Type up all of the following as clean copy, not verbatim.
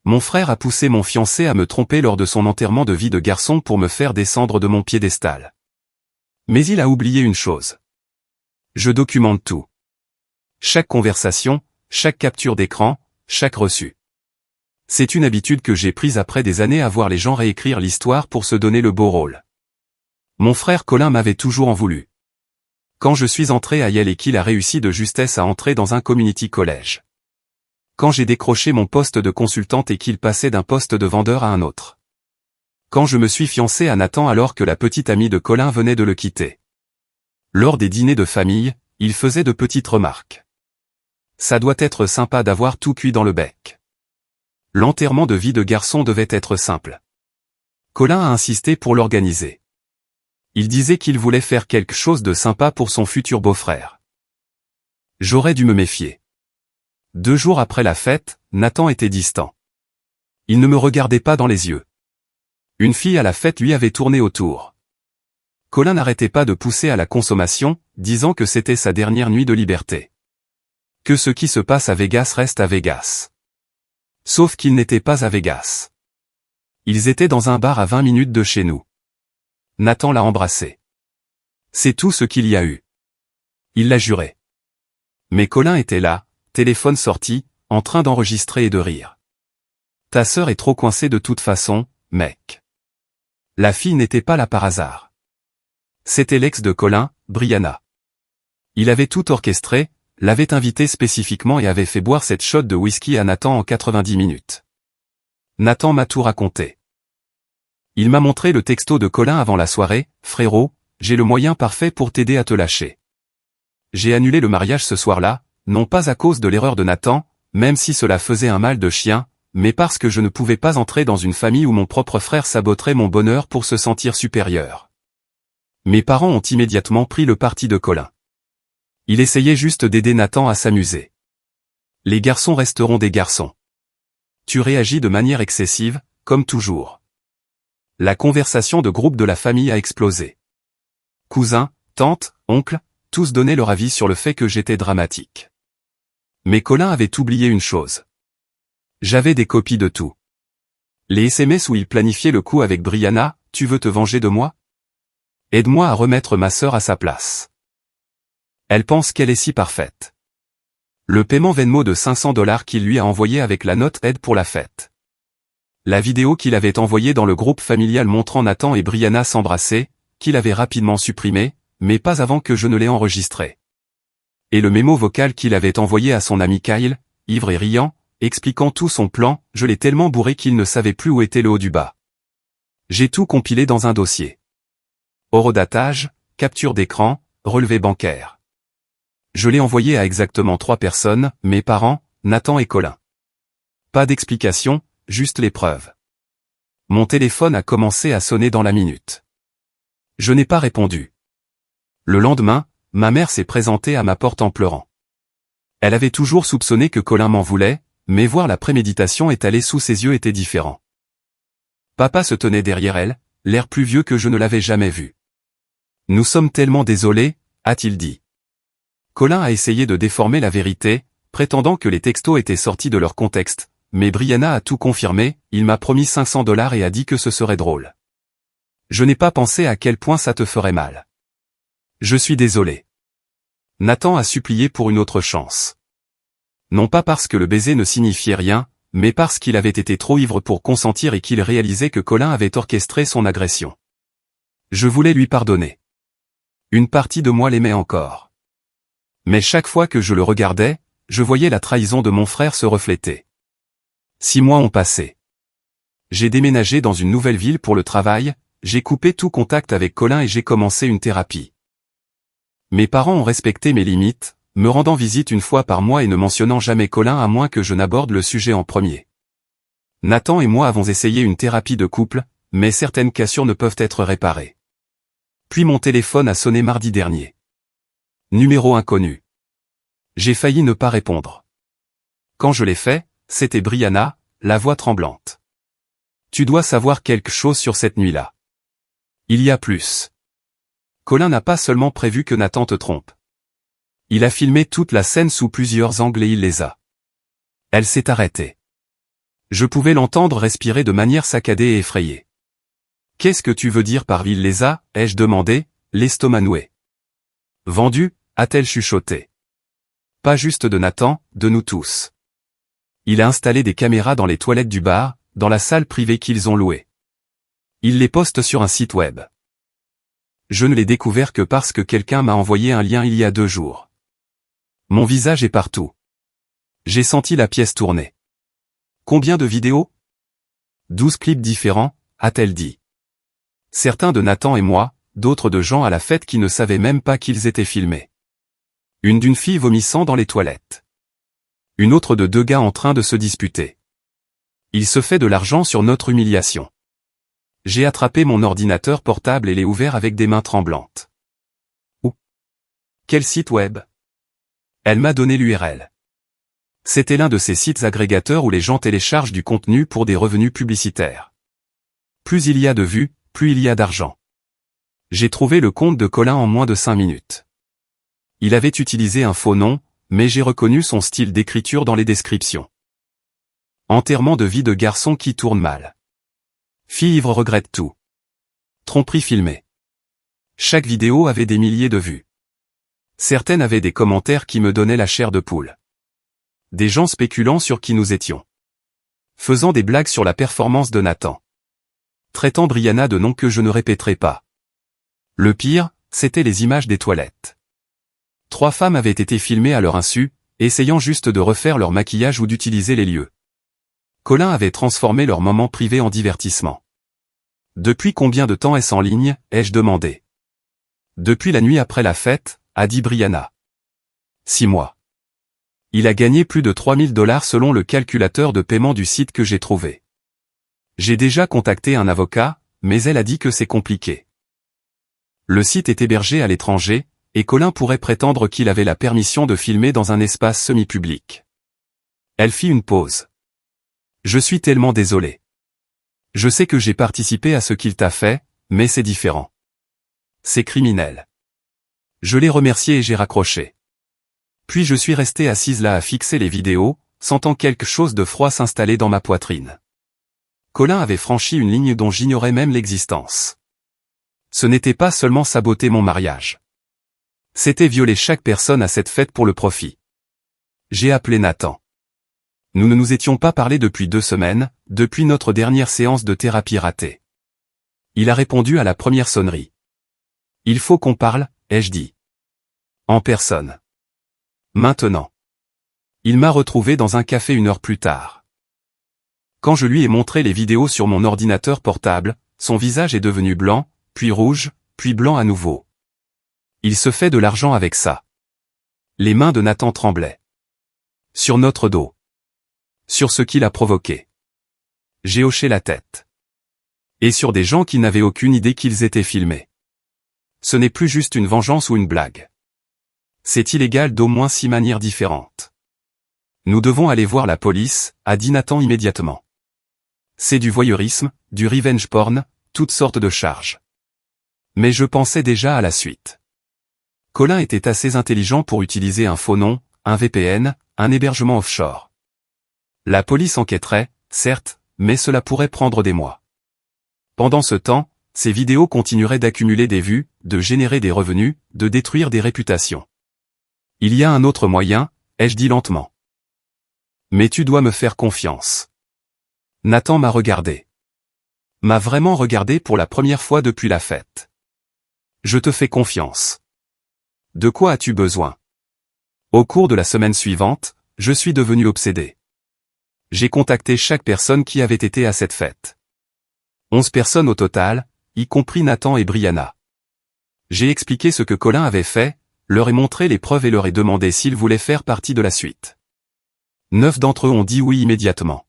Mon frère a poussé mon fiancé à me tromper lors de son enterrement de vie de garçon pour me faire descendre de mon piédestal. Mais il a oublié une chose. Je documente tout. Chaque conversation, chaque capture d'écran, chaque reçu. C'est une habitude que j'ai prise après des années à voir les gens réécrire l'histoire pour se donner le beau rôle. Mon frère Colin m'avait toujours en voulu. Quand je suis entré à Yale et qu'il a réussi de justesse à entrer dans un community college. Quand j'ai décroché mon poste de consultante et qu'il passait d'un poste de vendeur à un autre. Quand je me suis fiancé à Nathan alors que la petite amie de Colin venait de le quitter. Lors des dîners de famille, il faisait de petites remarques. Ça doit être sympa d'avoir tout cuit dans le bec. L'enterrement de vie de garçon devait être simple. Colin a insisté pour l'organiser. Il disait qu'il voulait faire quelque chose de sympa pour son futur beau-frère. J'aurais dû me méfier. 2 jours après la fête, Nathan était distant. Il ne me regardait pas dans les yeux. Une fille à la fête lui avait tourné autour. Colin n'arrêtait pas de pousser à la consommation, disant que c'était sa dernière nuit de liberté. Que ce qui se passe à Vegas reste à Vegas. Sauf qu'ils n'étaient pas à Vegas. Ils étaient dans un bar à 20 minutes de chez nous. Nathan l'a embrassé. C'est tout ce qu'il y a eu. Il l'a juré. Mais Colin était là, téléphone sorti, en train d'enregistrer et de rire. Ta sœur est trop coincée de toute façon, mec. La fille n'était pas là par hasard. C'était l'ex de Colin, Brianna. Il avait tout orchestré, l'avait invité spécifiquement et avait fait boire cette shot de whisky à Nathan en 90 minutes. Nathan m'a tout raconté. Il m'a montré le texto de Colin avant la soirée, « Frérot, j'ai le moyen parfait pour t'aider à te lâcher. J'ai annulé le mariage ce soir-là, non pas à cause de l'erreur de Nathan, même si cela faisait un mal de chien, mais parce que je ne pouvais pas entrer dans une famille où mon propre frère saboterait mon bonheur pour se sentir supérieur. » Mes parents ont immédiatement pris le parti de Colin. Il essayait juste d'aider Nathan à s'amuser. Les garçons resteront des garçons. Tu réagis de manière excessive, comme toujours. La conversation de groupe de la famille a explosé. Cousins, tantes, oncles, tous donnaient leur avis sur le fait que j'étais dramatique. Mais Colin avait oublié une chose. J'avais des copies de tout. Les SMS où il planifiait le coup avec Brianna, « Tu veux te venger de moi ? Aide-moi à remettre ma sœur à sa place. Elle pense qu'elle est si parfaite. » Le paiement Venmo de $500 qu'il lui a envoyé avec la note aide pour la fête. La vidéo qu'il avait envoyée dans le groupe familial montrant Nathan et Brianna s'embrasser, qu'il avait rapidement supprimée, mais pas avant que je ne l'ai enregistrée. Et le mémo vocal qu'il avait envoyé à son ami Kyle, ivre et riant, expliquant tout son plan, je l'ai tellement bourré qu'il ne savait plus où était le haut du bas. J'ai tout compilé dans un dossier. Horodatage, capture d'écran, relevé bancaire. Je l'ai envoyé à exactement 3 personnes, mes parents, Nathan et Colin. Pas d'explication, juste les preuves. Mon téléphone a commencé à sonner dans la minute. Je n'ai pas répondu. Le lendemain, ma mère s'est présentée à ma porte en pleurant. Elle avait toujours soupçonné que Colin m'en voulait, mais voir la préméditation étalée sous ses yeux était différent. Papa se tenait derrière elle, l'air plus vieux que je ne l'avais jamais vu. Nous sommes tellement désolés, a-t-il dit. Colin a essayé de déformer la vérité, prétendant que les textos étaient sortis de leur contexte, mais Brianna a tout confirmé, il m'a promis $500 et a dit que ce serait drôle. Je n'ai pas pensé à quel point ça te ferait mal. Je suis désolé. Nathan a supplié pour une autre chance. Non pas parce que le baiser ne signifiait rien, mais parce qu'il avait été trop ivre pour consentir et qu'il réalisait que Colin avait orchestré son agression. Je voulais lui pardonner. Une partie de moi l'aimait encore. Mais chaque fois que je le regardais, je voyais la trahison de mon frère se refléter. 6 mois ont passé. J'ai déménagé dans une nouvelle ville pour le travail, j'ai coupé tout contact avec Colin et j'ai commencé une thérapie. Mes parents ont respecté mes limites, me rendant visite une fois par mois et ne mentionnant jamais Colin à moins que je n'aborde le sujet en premier. Nathan et moi avons essayé une thérapie de couple, mais certaines cassures ne peuvent être réparées. Puis mon téléphone a sonné mardi dernier. Numéro inconnu. J'ai failli ne pas répondre. Quand je l'ai fait, c'était Brianna, la voix tremblante. Tu dois savoir quelque chose sur cette nuit-là. Il y a plus. Colin n'a pas seulement prévu que Nathan te trompe. Il a filmé toute la scène sous plusieurs angles et il les a. Elle s'est arrêtée. Je pouvais l'entendre respirer de manière saccadée et effrayée. « Qu'est-ce que tu veux dire par il les a ?» ai-je demandé, l'estomac noué. « Vendus » a-t-elle chuchoté. « Pas juste de Nathan, de nous tous. Il a installé des caméras dans les toilettes du bar, dans la salle privée qu'ils ont louée. Il les poste sur un site web. Je ne l'ai découvert que parce que quelqu'un m'a envoyé un lien il y a 2 jours. Mon visage est partout. J'ai senti la pièce tourner. Combien de vidéos ? 12 clips différents, a-t-elle dit. Certains de Nathan et moi, d'autres de gens à la fête qui ne savaient même pas qu'ils étaient filmés. Une d'une fille vomissant dans les toilettes. Une autre de 2 gars en train de se disputer. Il se fait de l'argent sur notre humiliation. J'ai attrapé mon ordinateur portable et l'ai ouvert avec des mains tremblantes. Où ? Quel site web ? Elle m'a donné l'URL. C'était l'un de ces sites agrégateurs où les gens téléchargent du contenu pour des revenus publicitaires. Plus il y a de vues, plus il y a d'argent. J'ai trouvé le compte de Colin en moins de 5 minutes. Il avait utilisé un faux nom, mais j'ai reconnu son style d'écriture dans les descriptions. Enterrement de vie de garçon qui tourne mal. Fille ivre regrette tout. Tromperie filmée. Chaque vidéo avait des milliers de vues. Certaines avaient des commentaires qui me donnaient la chair de poule. Des gens spéculant sur qui nous étions. Faisant des blagues sur la performance de Nathan. Traitant Brianna de noms que je ne répéterai pas. Le pire, c'était les images des toilettes. 3 femmes avaient été filmées à leur insu, essayant juste de refaire leur maquillage ou d'utiliser les lieux. Colin avait transformé leur moment privé en divertissement. Depuis combien de temps est-ce en ligne, ai-je demandé. Depuis la nuit après la fête, a dit Brianna. 6 mois. Il a gagné plus de 3000 $ selon le calculateur de paiement du site que j'ai trouvé. J'ai déjà contacté un avocat, mais elle a dit que c'est compliqué. Le site est hébergé à l'étranger, et Colin pourrait prétendre qu'il avait la permission de filmer dans un espace semi-public. Elle fit une pause. Je suis tellement désolé. Je sais que j'ai participé à ce qu'il t'a fait, mais c'est différent. C'est criminel. Je l'ai remercié et j'ai raccroché. Puis je suis resté assise là à fixer les vidéos, sentant quelque chose de froid s'installer dans ma poitrine. Colin avait franchi une ligne dont j'ignorais même l'existence. Ce n'était pas seulement saboter mon mariage. C'était violer chaque personne à cette fête pour le profit. J'ai appelé Nathan. Nous ne nous étions pas parlé depuis 2 semaines, depuis notre dernière séance de thérapie ratée. Il a répondu à la première sonnerie. Il faut qu'on parle, ai-je dit. En personne. Maintenant. Il m'a retrouvé dans un café 1 heure plus tard. Quand je lui ai montré les vidéos sur mon ordinateur portable, son visage est devenu blanc, puis rouge, puis blanc à nouveau. Il se fait de l'argent avec ça. Les mains de Nathan tremblaient. Sur notre dos. Sur ce qu'il a provoqué. J'ai hoché la tête. Et sur des gens qui n'avaient aucune idée qu'ils étaient filmés. Ce n'est plus juste une vengeance ou une blague. C'est illégal d'au moins 6 manières différentes. Nous devons aller voir la police, a dit Nathan immédiatement. C'est du voyeurisme, du revenge porn, toutes sortes de charges. Mais je pensais déjà à la suite. Colin était assez intelligent pour utiliser un faux nom, un VPN, un hébergement offshore. La police enquêterait, certes, mais cela pourrait prendre des mois. Pendant ce temps, ces vidéos continueraient d'accumuler des vues, de générer des revenus, de détruire des réputations. Il y a un autre moyen, ai-je dit lentement. Mais tu dois me faire confiance. Nathan m'a regardé. M'a vraiment regardé pour la première fois depuis la fête. Je te fais confiance. De quoi as-tu besoin? Au cours de la semaine suivante, je suis devenu obsédé. J'ai contacté chaque personne qui avait été à cette fête. 11 personnes au total, y compris Nathan et Brianna. J'ai expliqué ce que Colin avait fait, leur ai montré les preuves et leur ai demandé s'ils voulaient faire partie de la suite. 9 d'entre eux ont dit oui immédiatement.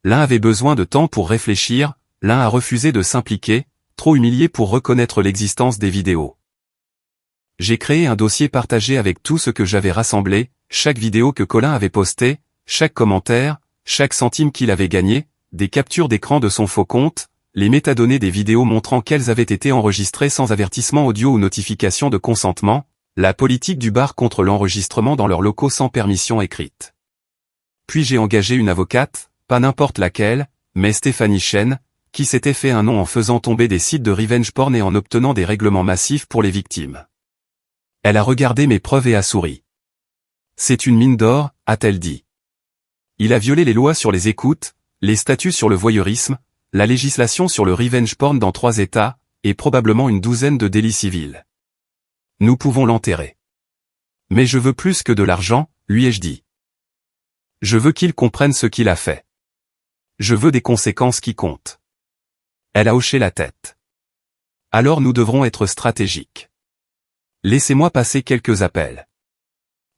L'un avait besoin de temps pour réfléchir, l'un a refusé de s'impliquer, trop humilié pour reconnaître l'existence des vidéos. J'ai créé un dossier partagé avec tout ce que j'avais rassemblé, chaque vidéo que Colin avait postée, chaque commentaire, chaque centime qu'il avait gagné, des captures d'écran de son faux compte, les métadonnées des vidéos montrant qu'elles avaient été enregistrées sans avertissement audio ou notification de consentement, la politique du bar contre l'enregistrement dans leurs locaux sans permission écrite. Puis j'ai engagé une avocate, pas n'importe laquelle, mais Stéphanie Chen, qui s'était fait un nom en faisant tomber des sites de revenge porn et en obtenant des règlements massifs pour les victimes. Elle a regardé mes preuves et a souri. C'est une mine d'or, a-t-elle dit. Il a violé les lois sur les écoutes, les statuts sur le voyeurisme, la législation sur le revenge porn dans 3 États, et probablement une douzaine de délits civils. Nous pouvons l'enterrer. Mais je veux plus que de l'argent, lui ai-je dit. Je veux qu'il comprenne ce qu'il a fait. Je veux des conséquences qui comptent. Elle a hoché la tête. Alors nous devrons être stratégiques. Laissez-moi passer quelques appels.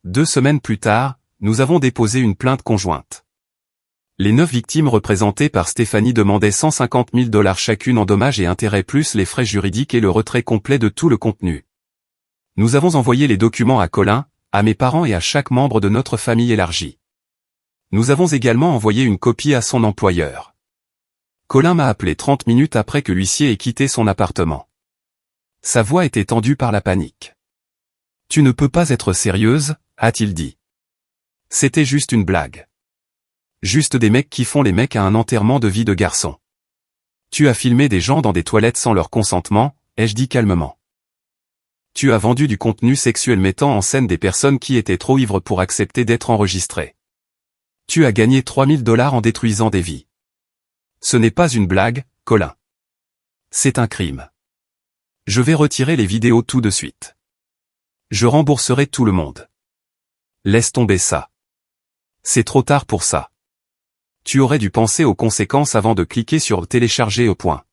2 semaines plus tard, nous avons déposé une plainte conjointe. Les 9 victimes représentées par Stéphanie demandaient 150 000 $ chacune en dommages et intérêts plus les frais juridiques et le retrait complet de tout le contenu. Nous avons envoyé les documents à Colin, à mes parents et à chaque membre de notre famille élargie. Nous avons également envoyé une copie à son employeur. Colin m'a appelé 30 minutes après que l'huissier ait quitté son appartement. Sa voix était tendue par la panique. « Tu ne peux pas être sérieuse ?» a-t-il dit. « C'était juste une blague. Juste des mecs qui font les mecs à un enterrement de vie de garçon. Tu as filmé des gens dans des toilettes sans leur consentement, ai-je dit calmement. Tu as vendu du contenu sexuel mettant en scène des personnes qui étaient trop ivres pour accepter d'être enregistrées. Tu as gagné 3 000 $ en détruisant des vies. Ce n'est pas une blague, Colin. C'est un crime. Je vais retirer les vidéos tout de suite. Je rembourserai tout le monde. Laisse tomber ça. C'est trop tard pour ça. Tu aurais dû penser aux conséquences avant de cliquer sur télécharger au point.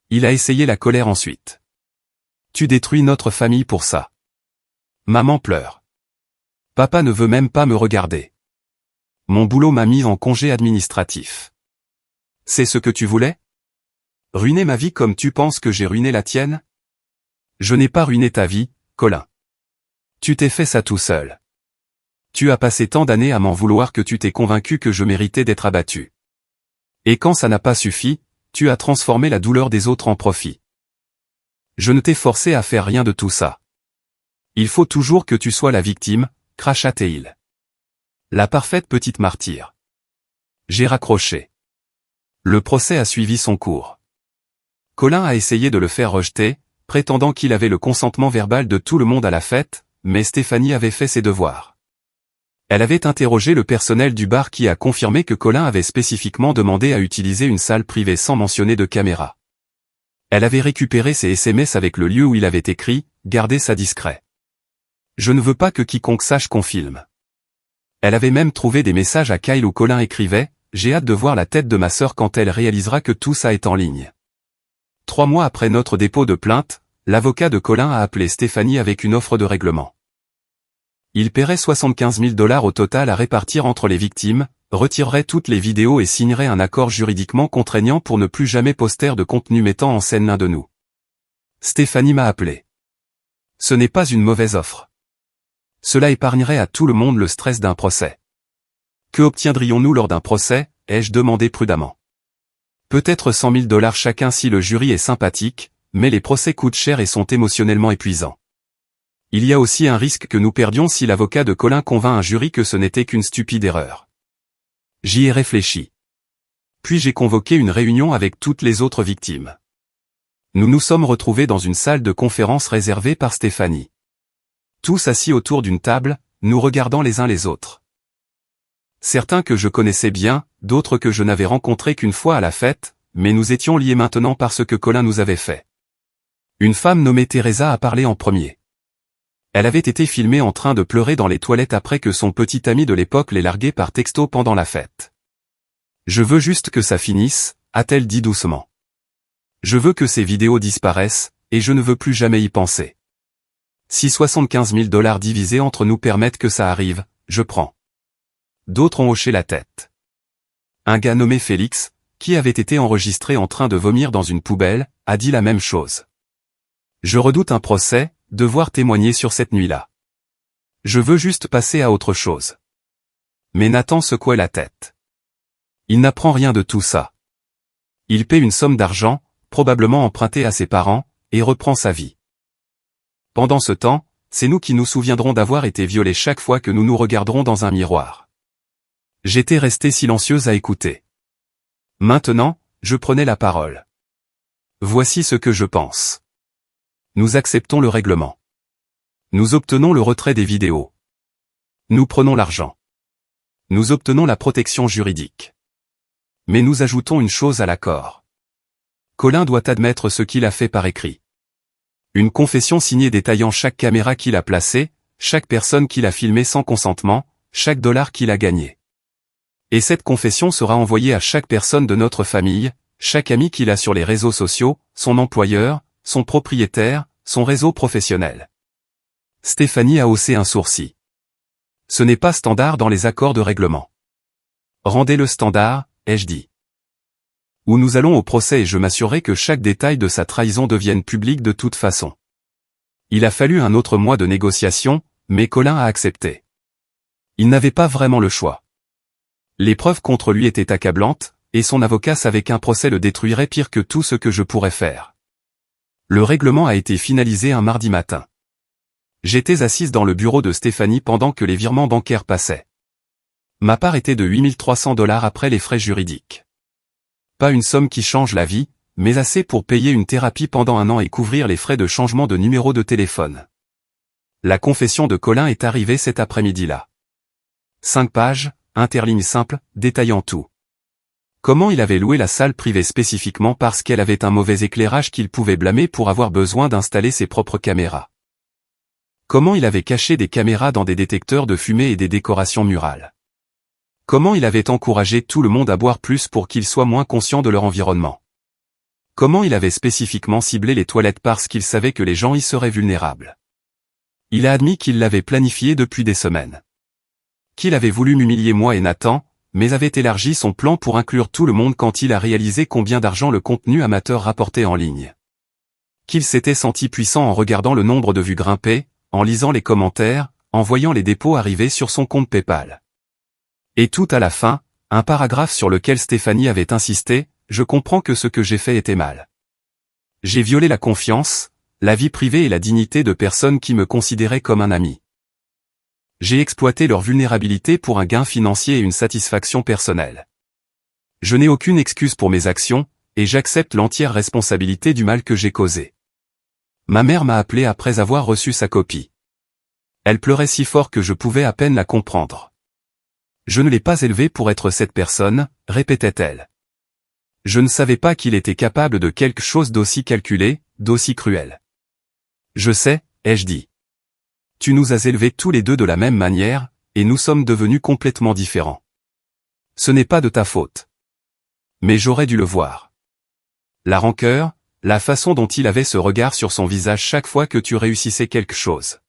Il a essayé la colère ensuite. Tu détruis notre famille pour ça. Maman pleure. Papa ne veut même pas me regarder. Mon boulot m'a mis en congé administratif. C'est ce que tu voulais? Ruiner ma vie comme tu penses que j'ai ruiné la tienne? Je n'ai pas ruiné ta vie, Colin. Tu t'es fait ça tout seul. Tu as passé tant d'années à m'en vouloir que tu t'es convaincu que je méritais d'être abattu. Et quand ça n'a pas suffi, tu as transformé la douleur des autres en profit. Je ne t'ai forcé à faire rien de tout ça. Il faut toujours que tu sois la victime, cracha Teil. La parfaite petite martyre. J'ai raccroché. Le procès a suivi son cours. Colin a essayé de le faire rejeter, prétendant qu'il avait le consentement verbal de tout le monde à la fête, mais Stéphanie avait fait ses devoirs. Elle avait interrogé le personnel du bar qui a confirmé que Colin avait spécifiquement demandé à utiliser une salle privée sans mentionner de caméra. Elle avait récupéré ses SMS avec le lieu où il avait écrit « Gardez ça discret. Je ne veux pas que quiconque sache qu'on filme ». Elle avait même trouvé des messages à Kyle où Colin écrivait « J'ai hâte de voir la tête de ma sœur quand elle réalisera que tout ça est en ligne ». 3 mois après notre dépôt de plainte, l'avocat de Colin a appelé Stéphanie avec une offre de règlement. Il paierait 75 000 $ au total à répartir entre les victimes, retirerait toutes les vidéos et signerait un accord juridiquement contraignant pour ne plus jamais poster de contenu mettant en scène l'un de nous. Stéphanie m'a appelé. Ce n'est pas une mauvaise offre. Cela épargnerait à tout le monde le stress d'un procès. Que obtiendrions-nous lors d'un procès, ai-je demandé prudemment. Peut-être 100 000 $ chacun si le jury est sympathique, mais les procès coûtent cher et sont émotionnellement épuisants. Il y a aussi un risque que nous perdions si l'avocat de Colin convainc un jury que ce n'était qu'une stupide erreur. J'y ai réfléchi. Puis j'ai convoqué une réunion avec toutes les autres victimes. Nous nous sommes retrouvés dans une salle de conférence réservée par Stéphanie. Tous assis autour d'une table, nous regardant les uns les autres. Certains que je connaissais bien, d'autres que je n'avais rencontrés qu'une fois à la fête, mais nous étions liés maintenant par ce que Colin nous avait fait. Une femme nommée Teresa a parlé en premier. Elle avait été filmée en train de pleurer dans les toilettes après que son petit ami de l'époque l'ait larguée par texto pendant la fête. « Je veux juste que ça finisse », a-t-elle dit doucement. « Je veux que ces vidéos disparaissent, et je ne veux plus jamais y penser. Si 75 000 $ divisés entre nous permettent que ça arrive, je prends. » D'autres ont hoché la tête. Un gars nommé Félix, qui avait été enregistré en train de vomir dans une poubelle, a dit la même chose. « Je redoute un procès, devoir témoigner sur cette nuit-là. Je veux juste passer à autre chose. » Mais Nathan secouait la tête. Il n'apprend rien de tout ça. Il paie une somme d'argent, probablement empruntée à ses parents, et reprend sa vie. Pendant ce temps, c'est nous qui nous souviendrons d'avoir été violés chaque fois que nous nous regarderons dans un miroir. J'étais restée silencieuse à écouter. Maintenant, je prenais la parole. Voici ce que je pense. Nous acceptons le règlement. Nous obtenons le retrait des vidéos. Nous prenons l'argent. Nous obtenons la protection juridique. Mais nous ajoutons une chose à l'accord. Colin doit admettre ce qu'il a fait par écrit. Une confession signée détaillant chaque caméra qu'il a placée, chaque personne qu'il a filmée sans consentement, chaque dollar qu'il a gagné. Et cette confession sera envoyée à chaque personne de notre famille, chaque ami qu'il a sur les réseaux sociaux, son employeur, son propriétaire, son réseau professionnel. Stéphanie a haussé un sourcil. Ce n'est pas standard dans les accords de règlement. Rendez-le standard, ai-je dit. Ou nous allons au procès et je m'assurerai que chaque détail de sa trahison devienne public de toute façon. Il a fallu un autre mois de négociation, mais Colin a accepté. Il n'avait pas vraiment le choix. Les preuves contre lui étaient accablantes, et son avocat savait qu'un procès le détruirait pire que tout ce que je pourrais faire. Le règlement a été finalisé un mardi matin. J'étais assise dans le bureau de Stéphanie pendant que les virements bancaires passaient. Ma part était de 8300 $ après les frais juridiques. Pas une somme qui change la vie, mais assez pour payer une thérapie pendant 1 an et couvrir les frais de changement de numéro de téléphone. La confession de Colin est arrivée cet après-midi-là. 5 pages, interlignes simples, détaillant tout. Comment il avait loué la salle privée spécifiquement parce qu'elle avait un mauvais éclairage qu'il pouvait blâmer pour avoir besoin d'installer ses propres caméras. Comment il avait caché des caméras dans des détecteurs de fumée et des décorations murales. Comment il avait encouragé tout le monde à boire plus pour qu'ils soient moins conscients de leur environnement. Comment il avait spécifiquement ciblé les toilettes parce qu'il savait que les gens y seraient vulnérables. Il a admis qu'il l'avait planifié depuis des semaines. Qu'il avait voulu m'humilier moi et Nathan, mais avait élargi son plan pour inclure tout le monde quand il a réalisé combien d'argent le contenu amateur rapportait en ligne. Qu'il s'était senti puissant en regardant le nombre de vues grimper, en lisant les commentaires, en voyant les dépôts arriver sur son compte PayPal. Et tout à la fin, un paragraphe sur lequel Stéphanie avait insisté, « Je comprends que ce que j'ai fait était mal. J'ai violé la confiance, la vie privée et la dignité de personnes qui me considéraient comme un ami. J'ai exploité leur vulnérabilité pour un gain financier et une satisfaction personnelle. Je n'ai aucune excuse pour mes actions, et j'accepte l'entière responsabilité du mal que j'ai causé. » Ma mère m'a appelé après avoir reçu sa copie. Elle pleurait si fort que je pouvais à peine la comprendre. Je ne l'ai pas élevé pour être cette personne, répétait-elle. Je ne savais pas qu'il était capable de quelque chose d'aussi calculé, d'aussi cruel. Je sais, ai-je dit. Tu nous as élevés tous les deux de la même manière, et nous sommes devenus complètement différents. Ce n'est pas de ta faute. Mais j'aurais dû le voir. La rancœur, la façon dont il avait ce regard sur son visage chaque fois que tu réussissais quelque chose.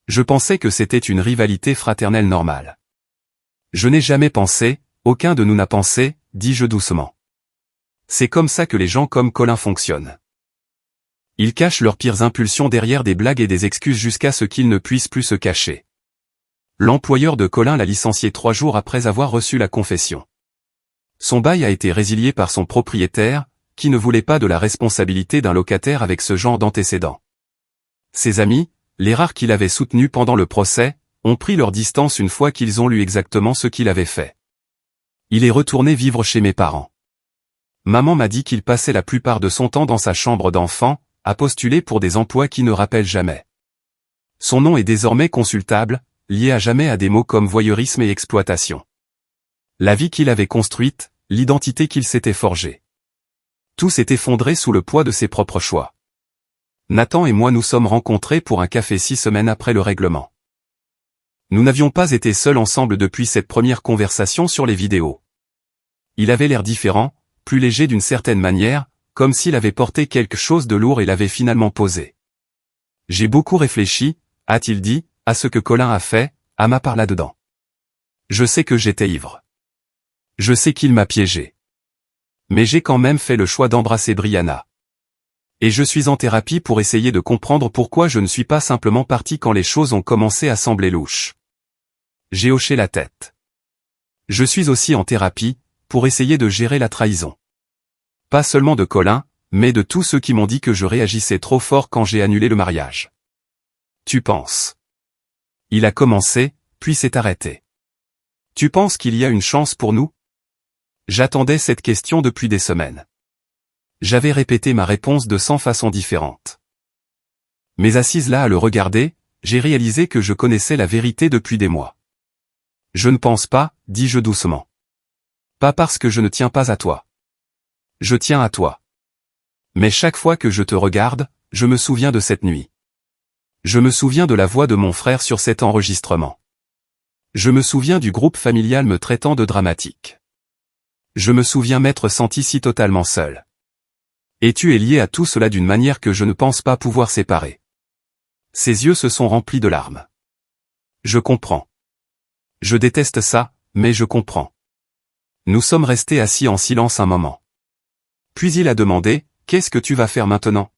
Je pensais que c'était une rivalité fraternelle normale. Je n'ai jamais pensé, aucun de nous n'a pensé, dis-je doucement. C'est comme ça que les gens comme Colin fonctionnent. Ils cachent leurs pires impulsions derrière des blagues et des excuses jusqu'à ce qu'ils ne puissent plus se cacher. L'employeur de Colin l'a licencié 3 jours après avoir reçu la confession. Son bail a été résilié par son propriétaire, qui ne voulait pas de la responsabilité d'un locataire avec ce genre d'antécédents. Ses amis, les rares qu'il avait soutenus pendant le procès, ont pris leur distance une fois qu'ils ont lu exactement ce qu'il avait fait. Il est retourné vivre chez mes parents. Maman m'a dit qu'il passait la plupart de son temps dans sa chambre d'enfant, à postuler pour des emplois qui ne rappellent jamais. Son nom est désormais consultable, lié à jamais à des mots comme voyeurisme et exploitation. La vie qu'il avait construite, l'identité qu'il s'était forgée. Tout s'est effondré sous le poids de ses propres choix. Nathan et moi nous sommes rencontrés pour un café 6 semaines après le règlement. Nous n'avions pas été seuls ensemble depuis cette première conversation sur les vidéos. Il avait l'air différent, plus léger d'une certaine manière, comme s'il avait porté quelque chose de lourd et l'avait finalement posé. J'ai beaucoup réfléchi, a-t-il dit, à ce que Colin a fait, à ma part là-dedans. Je sais que j'étais ivre. Je sais qu'il m'a piégé. Mais j'ai quand même fait le choix d'embrasser Brianna. Et je suis en thérapie pour essayer de comprendre pourquoi je ne suis pas simplement parti quand les choses ont commencé à sembler louches. J'ai hoché la tête. Je suis aussi en thérapie, pour essayer de gérer la trahison. Pas seulement de Colin, mais de tous ceux qui m'ont dit que je réagissais trop fort quand j'ai annulé le mariage. Tu penses. Il a commencé, puis s'est arrêté. Tu penses qu'il y a une chance pour nous? J'attendais cette question depuis des semaines. J'avais répété ma réponse de 100 façons différentes. Mais assise là à le regarder, j'ai réalisé que je connaissais la vérité depuis des mois. Je ne pense pas, dis-je doucement. Pas parce que je ne tiens pas à toi. Je tiens à toi. Mais chaque fois que je te regarde, je me souviens de cette nuit. Je me souviens de la voix de mon frère sur cet enregistrement. Je me souviens du groupe familial me traitant de dramatique. Je me souviens m'être senti si totalement seul. Et tu es lié à tout cela d'une manière que je ne pense pas pouvoir séparer. Ses yeux se sont remplis de larmes. Je comprends. Je déteste ça, mais je comprends. Nous sommes restés assis en silence un moment. Puis il a demandé, « Qu'est-ce que tu vas faire maintenant ?»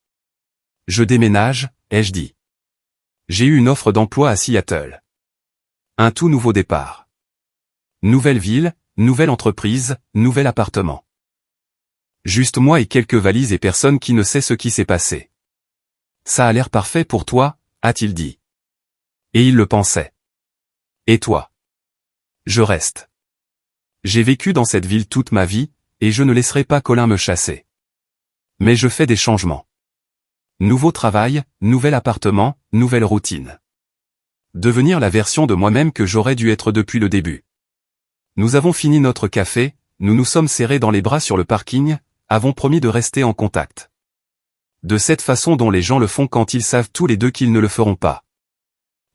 Je déménage, ai-je dit. J'ai eu une offre d'emploi à Seattle. Un tout nouveau départ. Nouvelle ville, nouvelle entreprise, nouvel appartement. Juste moi et quelques valises et personne qui ne sait ce qui s'est passé. Ça a l'air parfait pour toi, a-t-il dit. Et il le pensait. Et toi? Je reste. J'ai vécu dans cette ville toute ma vie, et je ne laisserai pas Colin me chasser. Mais je fais des changements. Nouveau travail, nouvel appartement, nouvelle routine. Devenir la version de moi-même que j'aurais dû être depuis le début. Nous avons fini notre café, nous nous sommes serrés dans les bras sur le parking, avons promis de rester en contact. De cette façon dont les gens le font quand ils savent tous les deux qu'ils ne le feront pas.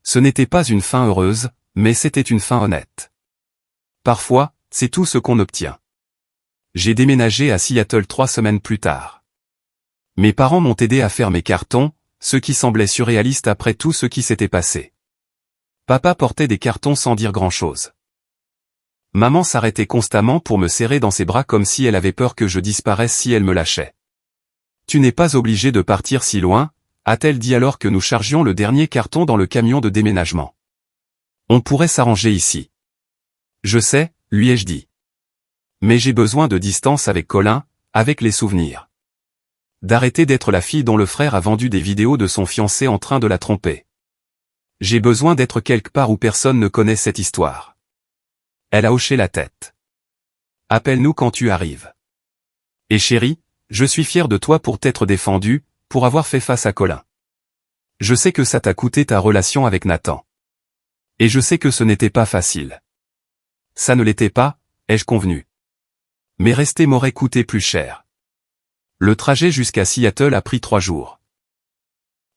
Ce n'était pas une fin heureuse, mais c'était une fin honnête. Parfois, c'est tout ce qu'on obtient. J'ai déménagé à Seattle 3 semaines plus tard. Mes parents m'ont aidé à faire mes cartons, ce qui semblait surréaliste après tout ce qui s'était passé. Papa portait des cartons sans dire grand-chose. Maman s'arrêtait constamment pour me serrer dans ses bras comme si elle avait peur que je disparaisse si elle me lâchait. « Tu n'es pas obligé de partir si loin », a-t-elle dit alors que nous chargions le dernier carton dans le camion de déménagement. « On pourrait s'arranger ici. »« Je sais », lui ai-je dit. « Mais j'ai besoin de distance avec Colin, avec les souvenirs. D'arrêter d'être la fille dont le frère a vendu des vidéos de son fiancé en train de la tromper. J'ai besoin d'être quelque part où personne ne connaît cette histoire. » Elle a hoché la tête. « Appelle-nous quand tu arrives. Et chérie, je suis fier de toi pour t'être défendu, pour avoir fait face à Colin. Je sais que ça t'a coûté ta relation avec Nathan. Et je sais que ce n'était pas facile. Ça ne l'était pas, ai-je convenu. Mais rester m'aurait coûté plus cher. Le trajet jusqu'à Seattle a pris 3 jours.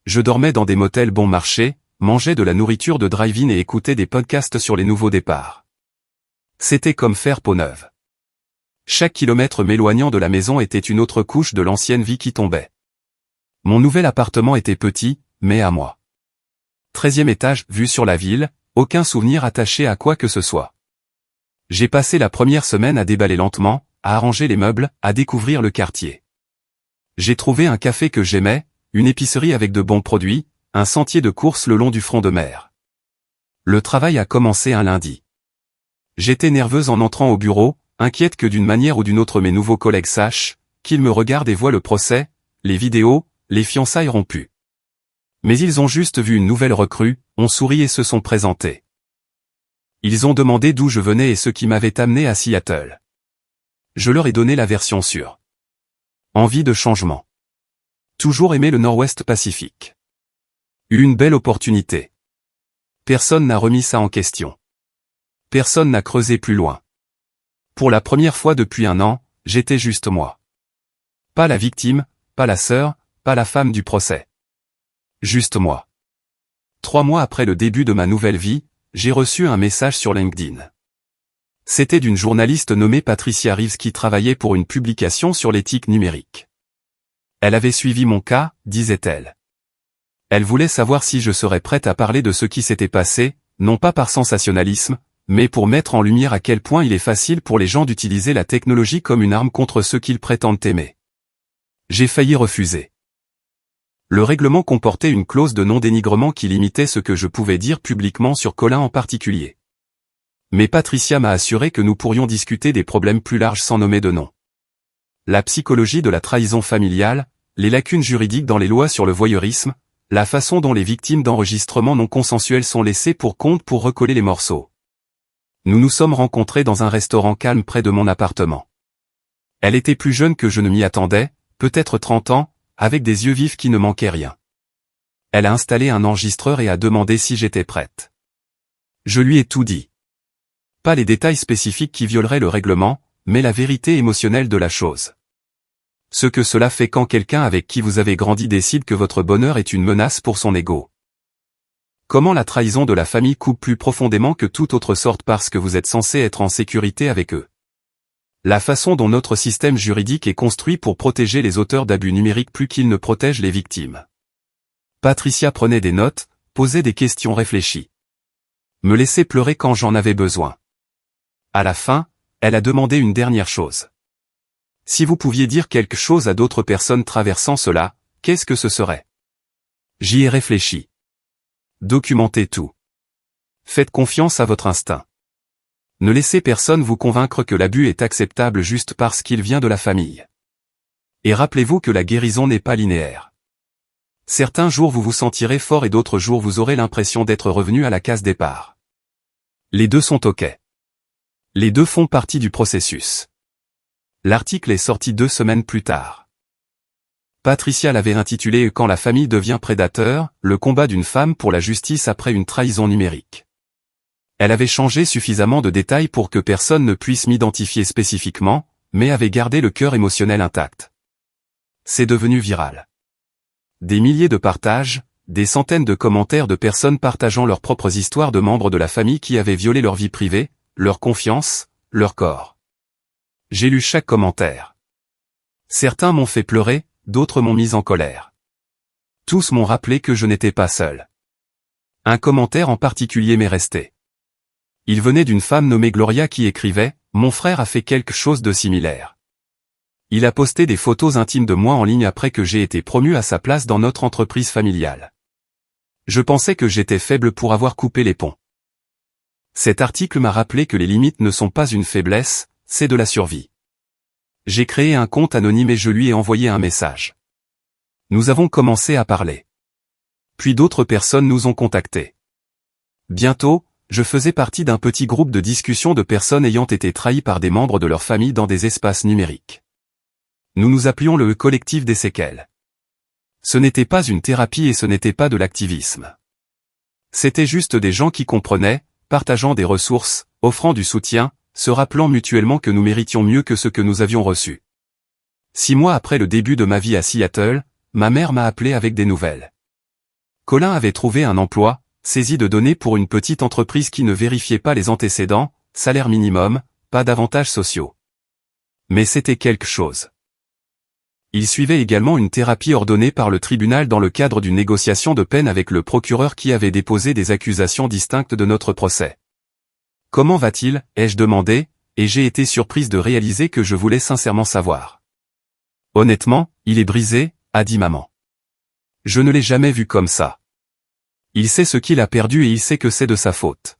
Je dormais dans des motels bon marché, mangeais de la nourriture de drive-in et écoutais des podcasts sur les nouveaux départs. C'était comme faire peau neuve. Chaque kilomètre m'éloignant de la maison était une autre couche de l'ancienne vie qui tombait. Mon nouvel appartement était petit, mais à moi. 13e étage, vue sur la ville, aucun souvenir attaché à quoi que ce soit. J'ai passé la première semaine à déballer lentement, à arranger les meubles, à découvrir le quartier. J'ai trouvé un café que j'aimais, une épicerie avec de bons produits, un sentier de course le long du front de mer. Le travail a commencé un lundi. J'étais nerveuse en entrant au bureau, inquiète que d'une manière ou d'une autre mes nouveaux collègues sachent, qu'ils me regardent et voient le procès, les vidéos, les fiançailles rompues. Mais ils ont juste vu une nouvelle recrue, ont souri et se sont présentés. Ils ont demandé d'où je venais et ce qui m'avait amené à Seattle. Je leur ai donné la version sûre. Envie de changement. Toujours aimé le Nord-Ouest Pacifique. Une belle opportunité. Personne n'a remis ça en question. Personne n'a creusé plus loin. Pour la première fois depuis 1 an, j'étais juste moi. Pas la victime, pas la sœur, pas la femme du procès. Juste moi. 3 mois après le début de ma nouvelle vie, j'ai reçu un message sur LinkedIn. C'était d'une journaliste nommée Patricia Reeves qui travaillait pour une publication sur l'éthique numérique. Elle avait suivi mon cas, disait-elle. Elle voulait savoir si je serais prête à parler de ce qui s'était passé, non pas par sensationnalisme, mais pour mettre en lumière à quel point il est facile pour les gens d'utiliser la technologie comme une arme contre ceux qu'ils prétendent aimer. J'ai failli refuser. Le règlement comportait une clause de non-dénigrement qui limitait ce que je pouvais dire publiquement sur Colin en particulier. Mais Patricia m'a assuré que nous pourrions discuter des problèmes plus larges sans nommer de nom. La psychologie de la trahison familiale, les lacunes juridiques dans les lois sur le voyeurisme, la façon dont les victimes d'enregistrements non consensuels sont laissées pour compte pour recoller les morceaux. Nous nous sommes rencontrés dans un restaurant calme près de mon appartement. Elle était plus jeune que je ne m'y attendais, peut-être 30 ans, avec des yeux vifs qui ne manquaient rien. Elle a installé un enregistreur et a demandé si j'étais prête. Je lui ai tout dit. Pas les détails spécifiques qui violeraient le règlement, mais la vérité émotionnelle de la chose. Ce que cela fait quand quelqu'un avec qui vous avez grandi décide que votre bonheur est une menace pour son ego. Comment la trahison de la famille coupe plus profondément que toute autre sorte parce que vous êtes censé être en sécurité avec eux. La façon dont notre système juridique est construit pour protéger les auteurs d'abus numériques plus qu'il ne protège les victimes. Patricia prenait des notes, posait des questions réfléchies. Me laissait pleurer quand j'en avais besoin. À la fin, elle a demandé une dernière chose. Si vous pouviez dire quelque chose à d'autres personnes traversant cela, qu'est-ce que ce serait? J'y ai réfléchi. Documentez tout. Faites confiance à votre instinct. Ne laissez personne vous convaincre que l'abus est acceptable juste parce qu'il vient de la famille. Et rappelez-vous que la guérison n'est pas linéaire. Certains jours vous vous sentirez fort et d'autres jours vous aurez l'impression d'être revenu à la case départ. Les deux sont OK. Les deux font partie du processus. L'article est sorti 2 semaines plus tard. Patricia l'avait intitulé « Quand la famille devient prédateur, le combat d'une femme pour la justice après une trahison numérique ». Elle avait changé suffisamment de détails pour que personne ne puisse m'identifier spécifiquement, mais avait gardé le cœur émotionnel intact. C'est devenu viral. Des milliers de partages, des centaines de commentaires de personnes partageant leurs propres histoires de membres de la famille qui avaient violé leur vie privée, leur confiance, leur corps. J'ai lu chaque commentaire. Certains m'ont fait pleurer, d'autres m'ont mis en colère. Tous m'ont rappelé que je n'étais pas seul. Un commentaire en particulier m'est resté. Il venait d'une femme nommée Gloria qui écrivait « Mon frère a fait quelque chose de similaire. Il a posté des photos intimes de moi en ligne après que j'ai été promu à sa place dans notre entreprise familiale. Je pensais que j'étais faible pour avoir coupé les ponts. » Cet article m'a rappelé que les limites ne sont pas une faiblesse, c'est de la survie. J'ai créé un compte anonyme et je lui ai envoyé un message. Nous avons commencé à parler. Puis d'autres personnes nous ont contactés. Bientôt, je faisais partie d'un petit groupe de discussion de personnes ayant été trahies par des membres de leur famille dans des espaces numériques. Nous nous appelions le collectif des séquelles. Ce n'était pas une thérapie et ce n'était pas de l'activisme. C'était juste des gens qui comprenaient, partageant des ressources, offrant du soutien, se rappelant mutuellement que nous méritions mieux que ce que nous avions reçu. 6 mois après le début de ma vie à Seattle, ma mère m'a appelé avec des nouvelles. Colin avait trouvé un emploi, saisi de données pour une petite entreprise qui ne vérifiait pas les antécédents, salaire minimum, pas d'avantages sociaux. Mais c'était quelque chose. Il suivait également une thérapie ordonnée par le tribunal dans le cadre d'une négociation de peine avec le procureur qui avait déposé des accusations distinctes de notre procès. Comment va-t-il, ai-je demandé, et j'ai été surprise de réaliser que je voulais sincèrement savoir. Honnêtement, il est brisé, a dit maman. Je ne l'ai jamais vu comme ça. Il sait ce qu'il a perdu et il sait que c'est de sa faute.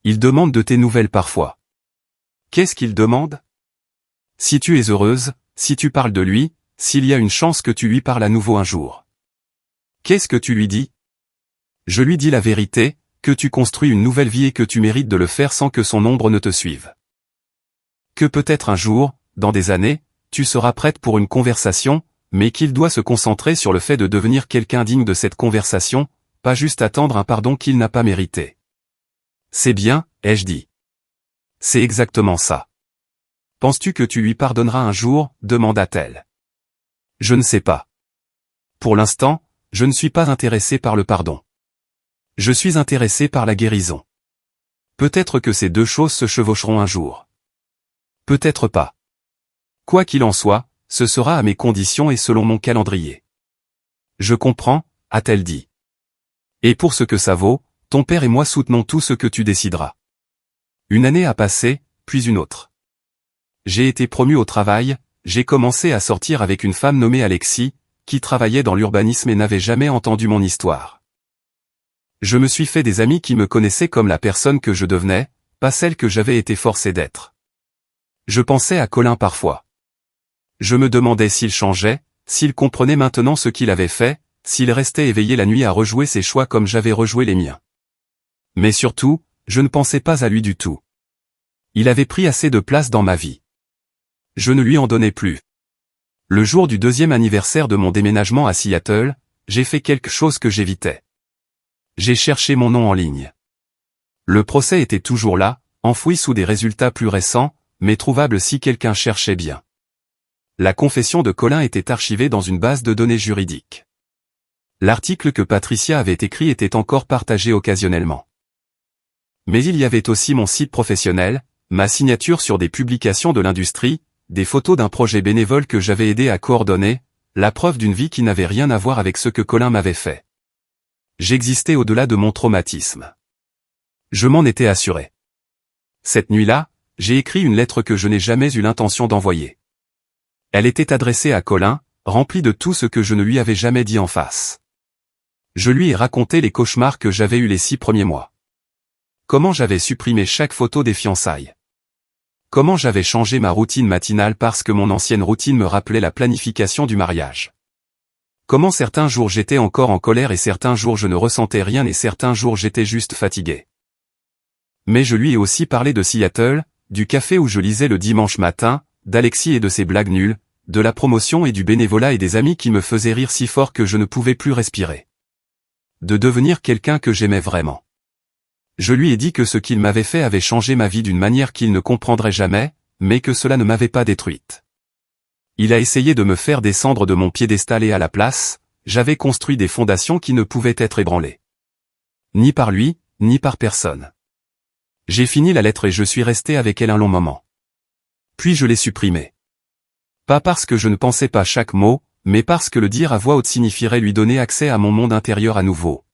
Il demande de tes nouvelles parfois. Qu'est-ce qu'il demande? Si tu es heureuse, si tu parles de lui, s'il y a une chance que tu lui parles à nouveau un jour. Qu'est-ce que tu lui dis? Je lui dis la vérité, que tu construis une nouvelle vie et que tu mérites de le faire sans que son ombre ne te suive. Que peut-être un jour, dans des années, tu seras prête pour une conversation, mais qu'il doit se concentrer sur le fait de devenir quelqu'un digne de cette conversation, pas juste attendre un pardon qu'il n'a pas mérité. C'est bien, ai-je dit. C'est exactement ça. Penses-tu que tu lui pardonneras un jour, demanda-t-elle. Je ne sais pas. Pour l'instant, je ne suis pas intéressé par le pardon. Je suis intéressé par la guérison. Peut-être que ces deux choses se chevaucheront un jour. Peut-être pas. Quoi qu'il en soit, ce sera à mes conditions et selon mon calendrier. Je comprends, a-t-elle dit. Et pour ce que ça vaut, ton père et moi soutenons tout ce que tu décideras. Une année a passé, puis une autre. J'ai été promu au travail, j'ai commencé à sortir avec une femme nommée Alexis, qui travaillait dans l'urbanisme et n'avait jamais entendu mon histoire. Je me suis fait des amis qui me connaissaient comme la personne que je devenais, pas celle que j'avais été forcé d'être. Je pensais à Colin parfois. Je me demandais s'il changeait, s'il comprenait maintenant ce qu'il avait fait, s'il restait éveillé la nuit à rejouer ses choix comme j'avais rejoué les miens. Mais surtout, je ne pensais pas à lui du tout. Il avait pris assez de place dans ma vie. Je ne lui en donnais plus. Le jour du 2e anniversaire de mon déménagement à Seattle, j'ai fait quelque chose que j'évitais. J'ai cherché mon nom en ligne. Le procès était toujours là, enfoui sous des résultats plus récents, mais trouvable si quelqu'un cherchait bien. La confession de Colin était archivée dans une base de données juridique. L'article que Patricia avait écrit était encore partagé occasionnellement. Mais il y avait aussi mon site professionnel, ma signature sur des publications de l'industrie, des photos d'un projet bénévole que j'avais aidé à coordonner, la preuve d'une vie qui n'avait rien à voir avec ce que Colin m'avait fait. J'existais au-delà de mon traumatisme. Je m'en étais assuré. Cette nuit-là, j'ai écrit une lettre que je n'ai jamais eu l'intention d'envoyer. Elle était adressée à Colin, remplie de tout ce que je ne lui avais jamais dit en face. Je lui ai raconté les cauchemars que j'avais eus les 6 premiers mois. Comment j'avais supprimé chaque photo des fiançailles. Comment j'avais changé ma routine matinale parce que mon ancienne routine me rappelait la planification du mariage. Comment certains jours j'étais encore en colère et certains jours je ne ressentais rien et certains jours j'étais juste fatigué. Mais je lui ai aussi parlé de Seattle, du café où je lisais le dimanche matin, d'Alexis et de ses blagues nulles, de la promotion et du bénévolat et des amis qui me faisaient rire si fort que je ne pouvais plus respirer. De devenir quelqu'un que j'aimais vraiment. Je lui ai dit que ce qu'il m'avait fait avait changé ma vie d'une manière qu'il ne comprendrait jamais, mais que cela ne m'avait pas détruite. Il a essayé de me faire descendre de mon piédestal et à la place, j'avais construit des fondations qui ne pouvaient être ébranlées. Ni par lui, ni par personne. J'ai fini la lettre et je suis resté avec elle un long moment. Puis je l'ai supprimée. Pas parce que je ne pensais pas chaque mot, mais parce que le dire à voix haute signifierait lui donner accès à mon monde intérieur à nouveau.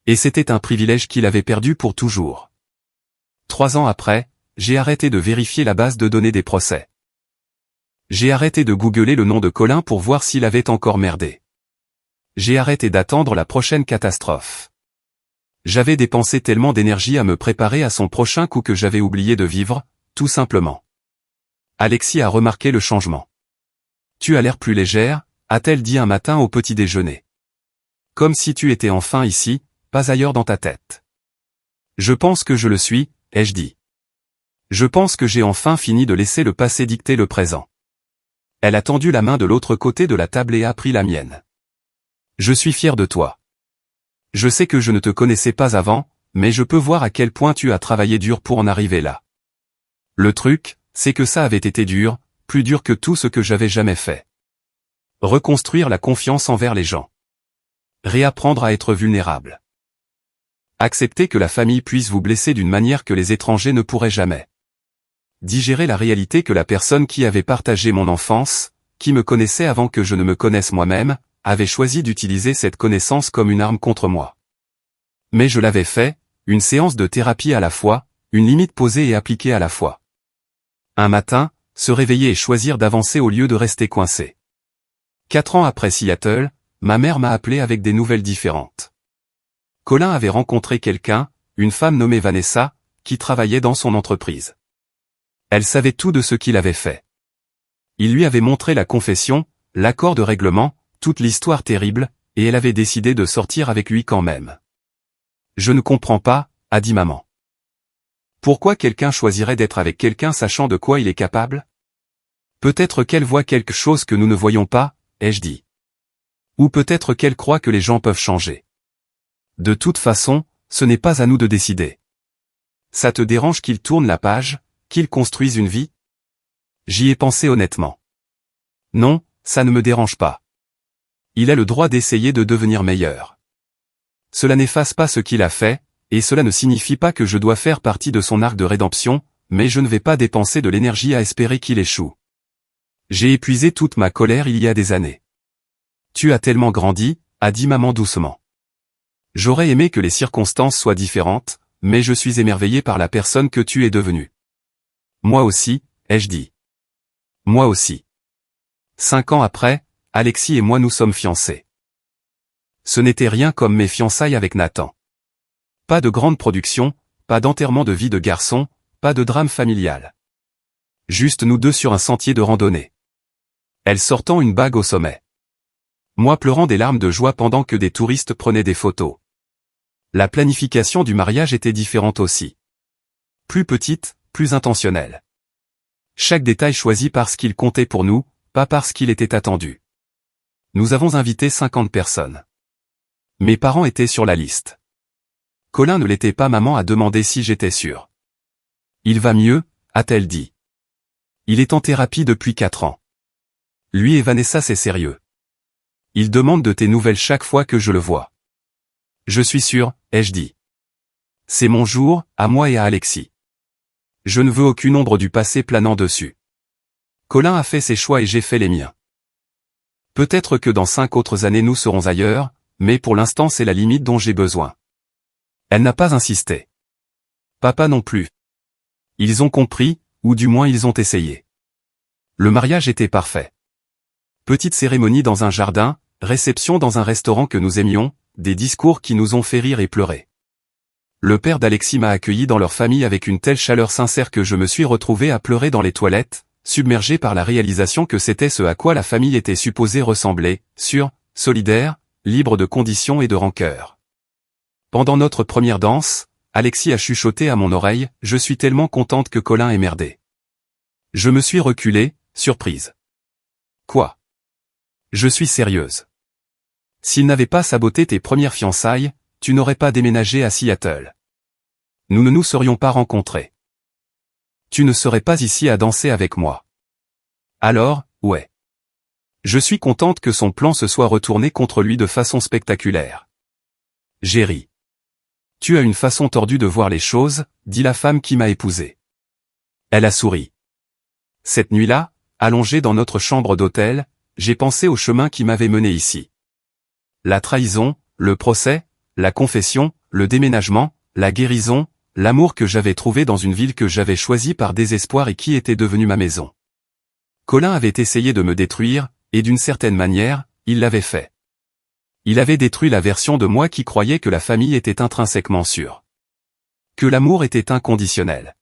Et c'était un privilège qu'il avait perdu pour toujours. 3 ans après, j'ai arrêté de vérifier la base de données des procès. J'ai arrêté de googler le nom de Colin pour voir s'il avait encore merdé. J'ai arrêté d'attendre la prochaine catastrophe. J'avais dépensé tellement d'énergie à me préparer à son prochain coup que j'avais oublié de vivre, tout simplement. Alexis a remarqué le changement. Tu as l'air plus légère, a-t-elle dit un matin au petit déjeuner. Comme si tu étais enfin ici, pas ailleurs dans ta tête. Je pense que je le suis, ai-je dit. Je pense que j'ai enfin fini de laisser le passé dicter le présent. Elle a tendu la main de l'autre côté de la table et a pris la mienne. Je suis fier de toi. Je sais que je ne te connaissais pas avant, mais je peux voir à quel point tu as travaillé dur pour en arriver là. Le truc, c'est que ça avait été dur, plus dur que tout ce que j'avais jamais fait. Reconstruire la confiance envers les gens. Réapprendre à être vulnérable. Accepter que la famille puisse vous blesser d'une manière que les étrangers ne pourraient jamais. Digérer la réalité que la personne qui avait partagé mon enfance, qui me connaissait avant que je ne me connaisse moi-même, avait choisi d'utiliser cette connaissance comme une arme contre moi. Mais je l'avais fait, une séance de thérapie à la fois, une limite posée et appliquée à la fois. Un matin, se réveiller et choisir d'avancer au lieu de rester coincé. 4 ans après Seattle, ma mère m'a appelé avec des nouvelles différentes. Colin avait rencontré quelqu'un, une femme nommée Vanessa, qui travaillait dans son entreprise. Elle savait tout de ce qu'il avait fait. Il lui avait montré la confession, l'accord de règlement, toute l'histoire terrible, et elle avait décidé de sortir avec lui quand même. Je ne comprends pas, a dit maman. Pourquoi quelqu'un choisirait d'être avec quelqu'un sachant de quoi il est capable? Peut-être qu'elle voit quelque chose que nous ne voyons pas, ai-je dit. Ou peut-être qu'elle croit que les gens peuvent changer. De toute façon, ce n'est pas à nous de décider. Ça te dérange qu'il tourne la page, qu'il construise une vie? J'y ai pensé honnêtement. Non, ça ne me dérange pas. Il a le droit d'essayer de devenir meilleur. Cela n'efface pas ce qu'il a fait, et cela ne signifie pas que je dois faire partie de son arc de rédemption, mais je ne vais pas dépenser de l'énergie à espérer qu'il échoue. J'ai épuisé toute ma colère il y a des années. Tu as tellement grandi, a dit maman doucement. J'aurais aimé que les circonstances soient différentes, mais je suis émerveillé par la personne que tu es devenue. Moi aussi, ai-je dit. Moi aussi. 5 ans après, Alexis et moi nous sommes fiancés. Ce n'était rien comme mes fiançailles avec Nathan. Pas de grande production, pas d'enterrement de vie de garçon, pas de drame familial. Juste nous deux sur un sentier de randonnée. Elle sortant une bague au sommet. Moi pleurant des larmes de joie pendant que des touristes prenaient des photos. La planification du mariage était différente aussi. Plus petite, plus intentionnelle. Chaque détail choisi parce qu'il comptait pour nous, pas parce qu'il était attendu. Nous avons invité 50 personnes. Mes parents étaient sur la liste. Colin ne l'était pas, maman a demandé si j'étais sûr. Il va mieux, a-t-elle dit. Il est en thérapie depuis 4 ans. Lui et Vanessa, c'est sérieux. Il demande de tes nouvelles chaque fois que je le vois. Je suis sûr, ai-je dit. C'est mon jour, à moi et à Alexis. Je ne veux aucune ombre du passé planant dessus. Colin a fait ses choix et j'ai fait les miens. Peut-être que dans 5 autres années nous serons ailleurs, mais pour l'instant c'est la limite dont j'ai besoin. Elle n'a pas insisté. Papa non plus. Ils ont compris, ou du moins ils ont essayé. Le mariage était parfait. Petite cérémonie dans un jardin, réception dans un restaurant que nous aimions, des discours qui nous ont fait rire et pleurer. Le père d'Alexis m'a accueilli dans leur famille avec une telle chaleur sincère que je me suis retrouvé à pleurer dans les toilettes, submergé par la réalisation que c'était ce à quoi la famille était supposée ressembler, sûre, solidaire, libre de conditions et de rancœur. Pendant notre première danse, Alexis a chuchoté à mon oreille, « Je suis tellement contente que Colin ait merdé. » Je me suis reculé, surprise. Quoi? Je suis sérieuse. S'il n'avait pas saboté tes premières fiançailles, tu n'aurais pas déménagé à Seattle. Nous ne nous serions pas rencontrés. Tu ne serais pas ici à danser avec moi. Alors, ouais. Je suis contente que son plan se soit retourné contre lui de façon spectaculaire. J'ai ri. Tu as une façon tordue de voir les choses, dit la femme qui m'a épousé. Elle a souri. Cette nuit-là, allongée dans notre chambre d'hôtel, j'ai pensé au chemin qui m'avait mené ici. La trahison, le procès, la confession, le déménagement, la guérison, l'amour que j'avais trouvé dans une ville que j'avais choisie par désespoir et qui était devenue ma maison. Colin avait essayé de me détruire, et d'une certaine manière, il l'avait fait. Il avait détruit la version de moi qui croyait que la famille était intrinsèquement sûre. Que l'amour était inconditionnel.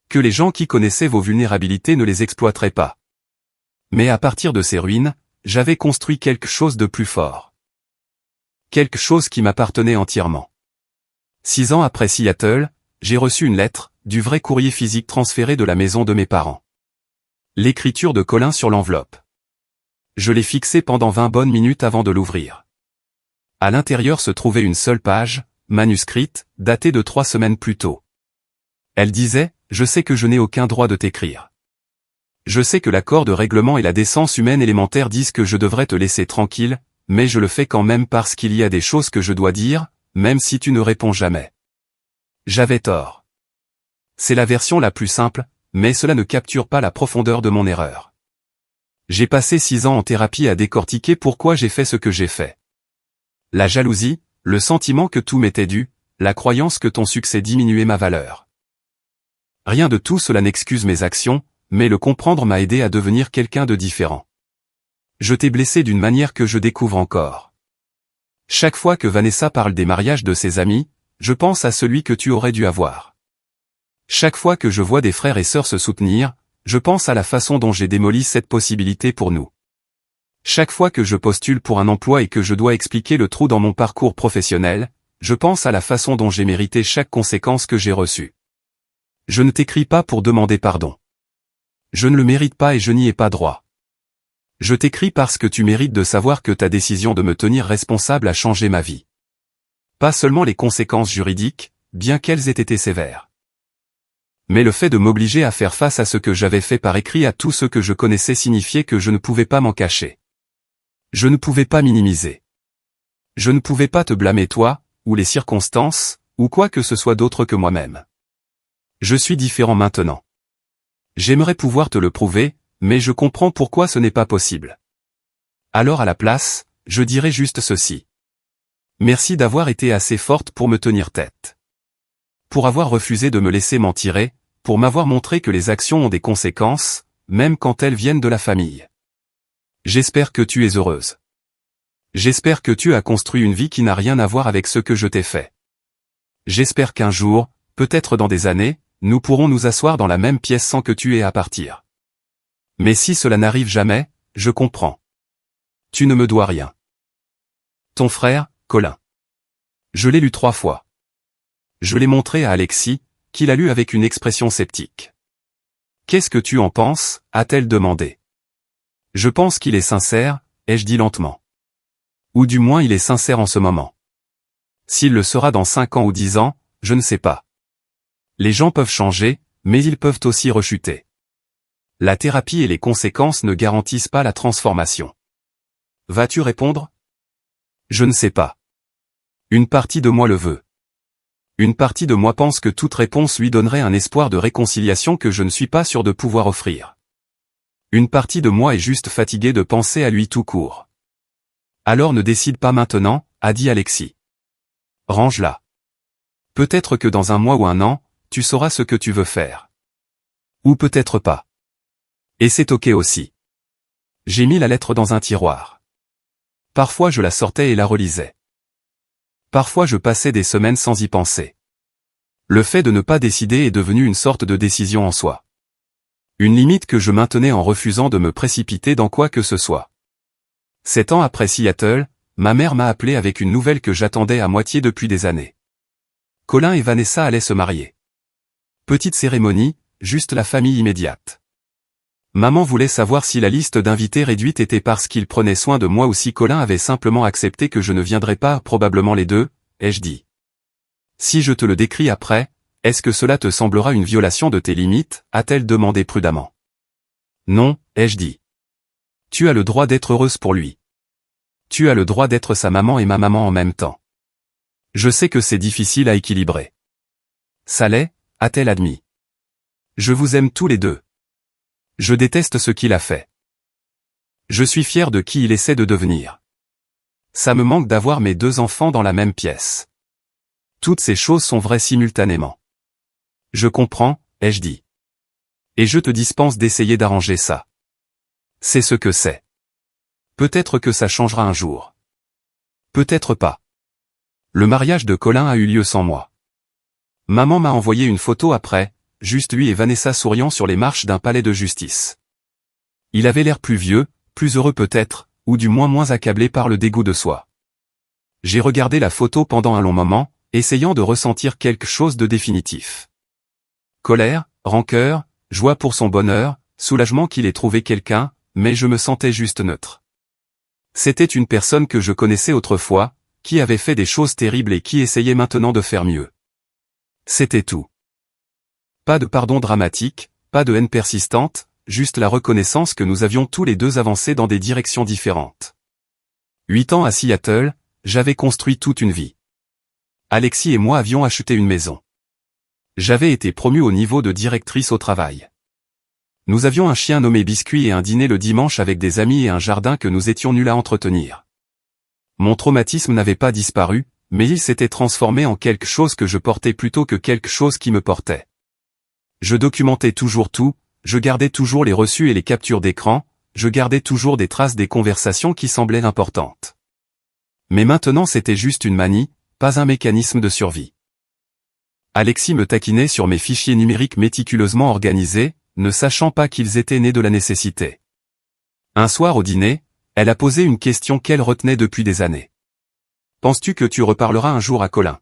Que les gens qui connaissaient vos vulnérabilités ne les exploiteraient pas. Mais à partir de ces ruines, j'avais construit quelque chose de plus fort. Quelque chose qui m'appartenait entièrement. 6 ans après Seattle, j'ai reçu une lettre, du vrai courrier physique transféré de la maison de mes parents. L'écriture de Colin sur l'enveloppe. Je l'ai fixée pendant 20 bonnes minutes avant de l'ouvrir. À l'intérieur se trouvait une seule page, manuscrite, datée de 3 semaines plus tôt. Elle disait, « Je sais que je n'ai aucun droit de t'écrire. Je sais que l'accord de règlement et la décence humaine élémentaire disent que je devrais te laisser tranquille, mais je le fais quand même parce qu'il y a des choses que je dois dire, même si tu ne réponds jamais. » J'avais tort. C'est la version la plus simple, mais cela ne capture pas la profondeur de mon erreur. J'ai passé 6 ans en thérapie à décortiquer pourquoi j'ai fait ce que j'ai fait. La jalousie, le sentiment que tout m'était dû, la croyance que ton succès diminuait ma valeur. Rien de tout cela n'excuse mes actions, mais le comprendre m'a aidé à devenir quelqu'un de différent. Je t'ai blessé d'une manière que je découvre encore. Chaque fois que Vanessa parle des mariages de ses amis, je pense à celui que tu aurais dû avoir. Chaque fois que je vois des frères et sœurs se soutenir, je pense à la façon dont j'ai démoli cette possibilité pour nous. Chaque fois que je postule pour un emploi et que je dois expliquer le trou dans mon parcours professionnel, je pense à la façon dont j'ai mérité chaque conséquence que j'ai reçue. Je ne t'écris pas pour demander pardon. Je ne le mérite pas et je n'y ai pas droit. Je t'écris parce que tu mérites de savoir que ta décision de me tenir responsable a changé ma vie. Pas seulement les conséquences juridiques, bien qu'elles aient été sévères. Mais le fait de m'obliger à faire face à ce que j'avais fait par écrit à tout ce que je connaissais signifiait que je ne pouvais pas m'en cacher. Je ne pouvais pas minimiser. Je ne pouvais pas te blâmer toi, ou les circonstances, ou quoi que ce soit d'autre que moi-même. Je suis différent maintenant. J'aimerais pouvoir te le prouver, mais je comprends pourquoi ce n'est pas possible. Alors à la place, je dirais juste ceci. Merci d'avoir été assez forte pour me tenir tête. Pour avoir refusé de me laisser m'en tirer, pour m'avoir montré que les actions ont des conséquences, même quand elles viennent de la famille. J'espère que tu es heureuse. J'espère que tu as construit une vie qui n'a rien à voir avec ce que je t'ai fait. J'espère qu'un jour, peut-être dans des années, nous pourrons nous asseoir dans la même pièce sans que tu aies à partir. Mais si cela n'arrive jamais, je comprends. Tu ne me dois rien. Ton frère, Colin. Je l'ai lu 3 fois. Je l'ai montré à Alexis, qui l'a lu avec une expression sceptique. Qu'est-ce que tu en penses, a-t-elle demandé. Je pense qu'il est sincère, ai-je dit lentement. Ou du moins il est sincère en ce moment. S'il le sera dans 5 ans ou 10 ans, je ne sais pas. Les gens peuvent changer, mais ils peuvent aussi rechuter. La thérapie et les conséquences ne garantissent pas la transformation. Vas-tu répondre? Je ne sais pas. Une partie de moi le veut. Une partie de moi pense que toute réponse lui donnerait un espoir de réconciliation que je ne suis pas sûr de pouvoir offrir. Une partie de moi est juste fatiguée de penser à lui tout court. Alors ne décide pas maintenant, a dit Alexis. Range-la. Peut-être que dans 1 mois ou 1 an, tu sauras ce que tu veux faire. Ou peut-être pas. Et c'est ok aussi. J'ai mis la lettre dans un tiroir. Parfois je la sortais et la relisais. Parfois je passais des semaines sans y penser. Le fait de ne pas décider est devenu une sorte de décision en soi. Une limite que je maintenais en refusant de me précipiter dans quoi que ce soit. 7 ans après Seattle, ma mère m'a appelé avec une nouvelle que j'attendais à moitié depuis des années. Colin et Vanessa allaient se marier. Petite cérémonie, juste la famille immédiate. Maman voulait savoir si la liste d'invités réduite était parce qu'il prenait soin de moi ou si Colin avait simplement accepté que je ne viendrais pas, probablement les deux, ai-je dit. Si je te le décris après, est-ce que cela te semblera une violation de tes limites, a-t-elle demandé prudemment. Non, ai-je dit. Tu as le droit d'être heureuse pour lui. Tu as le droit d'être sa maman et ma maman en même temps. Je sais que c'est difficile à équilibrer. Ça l'est, a-t-elle admis. Je vous aime tous les deux. Je déteste ce qu'il a fait. Je suis fier de qui il essaie de devenir. Ça me manque d'avoir mes 2 enfants dans la même pièce. Toutes ces choses sont vraies simultanément. Je comprends, ai-je dit. Et je te dispense d'essayer d'arranger ça. C'est ce que c'est. Peut-être que ça changera un jour. Peut-être pas. Le mariage de Colin a eu lieu sans moi. Maman m'a envoyé une photo après, juste lui et Vanessa souriant sur les marches d'un palais de justice. Il avait l'air plus vieux, plus heureux peut-être, ou du moins accablé par le dégoût de soi. J'ai regardé la photo pendant un long moment, essayant de ressentir quelque chose de définitif. Colère, rancœur, joie pour son bonheur, soulagement qu'il ait trouvé quelqu'un, mais je me sentais juste neutre. C'était une personne que je connaissais autrefois, qui avait fait des choses terribles et qui essayait maintenant de faire mieux. C'était tout. Pas de pardon dramatique, pas de haine persistante, juste la reconnaissance que nous avions tous les deux avancé dans des directions différentes. 8 ans à Seattle, j'avais construit toute une vie. Alexis et moi avions acheté une maison. J'avais été promue au niveau de directrice au travail. Nous avions un chien nommé Biscuit et un dîner le dimanche avec des amis et un jardin que nous étions nuls à entretenir. Mon traumatisme n'avait pas disparu, mais il s'était transformé en quelque chose que je portais plutôt que quelque chose qui me portait. Je documentais toujours tout, je gardais toujours les reçus et les captures d'écran, je gardais toujours des traces des conversations qui semblaient importantes. Mais maintenant c'était juste une manie, pas un mécanisme de survie. Alexis me taquinait sur mes fichiers numériques méticuleusement organisés, ne sachant pas qu'ils étaient nés de la nécessité. Un soir au dîner, elle a posé une question qu'elle retenait depuis des années. Penses-tu que tu reparleras un jour à Colin?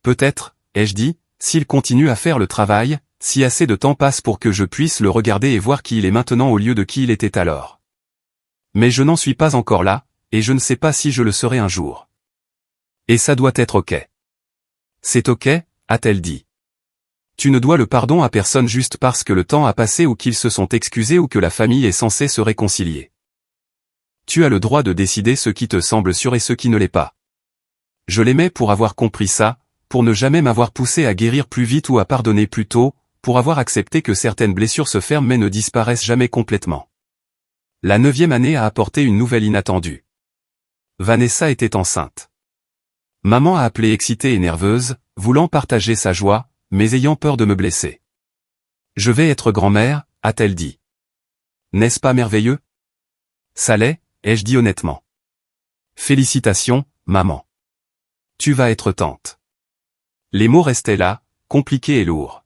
Peut-être, ai-je dit, s'il continue à faire le travail, si assez de temps passe pour que je puisse le regarder et voir qui il est maintenant au lieu de qui il était alors. Mais je n'en suis pas encore là, et je ne sais pas si je le serai un jour. Et ça doit être ok. C'est ok, a-t-elle dit. Tu ne dois le pardon à personne juste parce que le temps a passé ou qu'ils se sont excusés ou que la famille est censée se réconcilier. Tu as le droit de décider ce qui te semble sûr et ce qui ne l'est pas. Je l'aimais pour avoir compris ça, pour ne jamais m'avoir poussé à guérir plus vite ou à pardonner plus tôt, pour avoir accepté que certaines blessures se ferment mais ne disparaissent jamais complètement. La 9e année a apporté une nouvelle inattendue. Vanessa était enceinte. Maman a appelé excitée et nerveuse, voulant partager sa joie, mais ayant peur de me blesser. Je vais être grand-mère, a-t-elle dit. N'est-ce pas merveilleux? Ça l'est, ai-je dit honnêtement. Félicitations, maman. Tu vas être tante. Les mots restaient là, compliqués et lourds.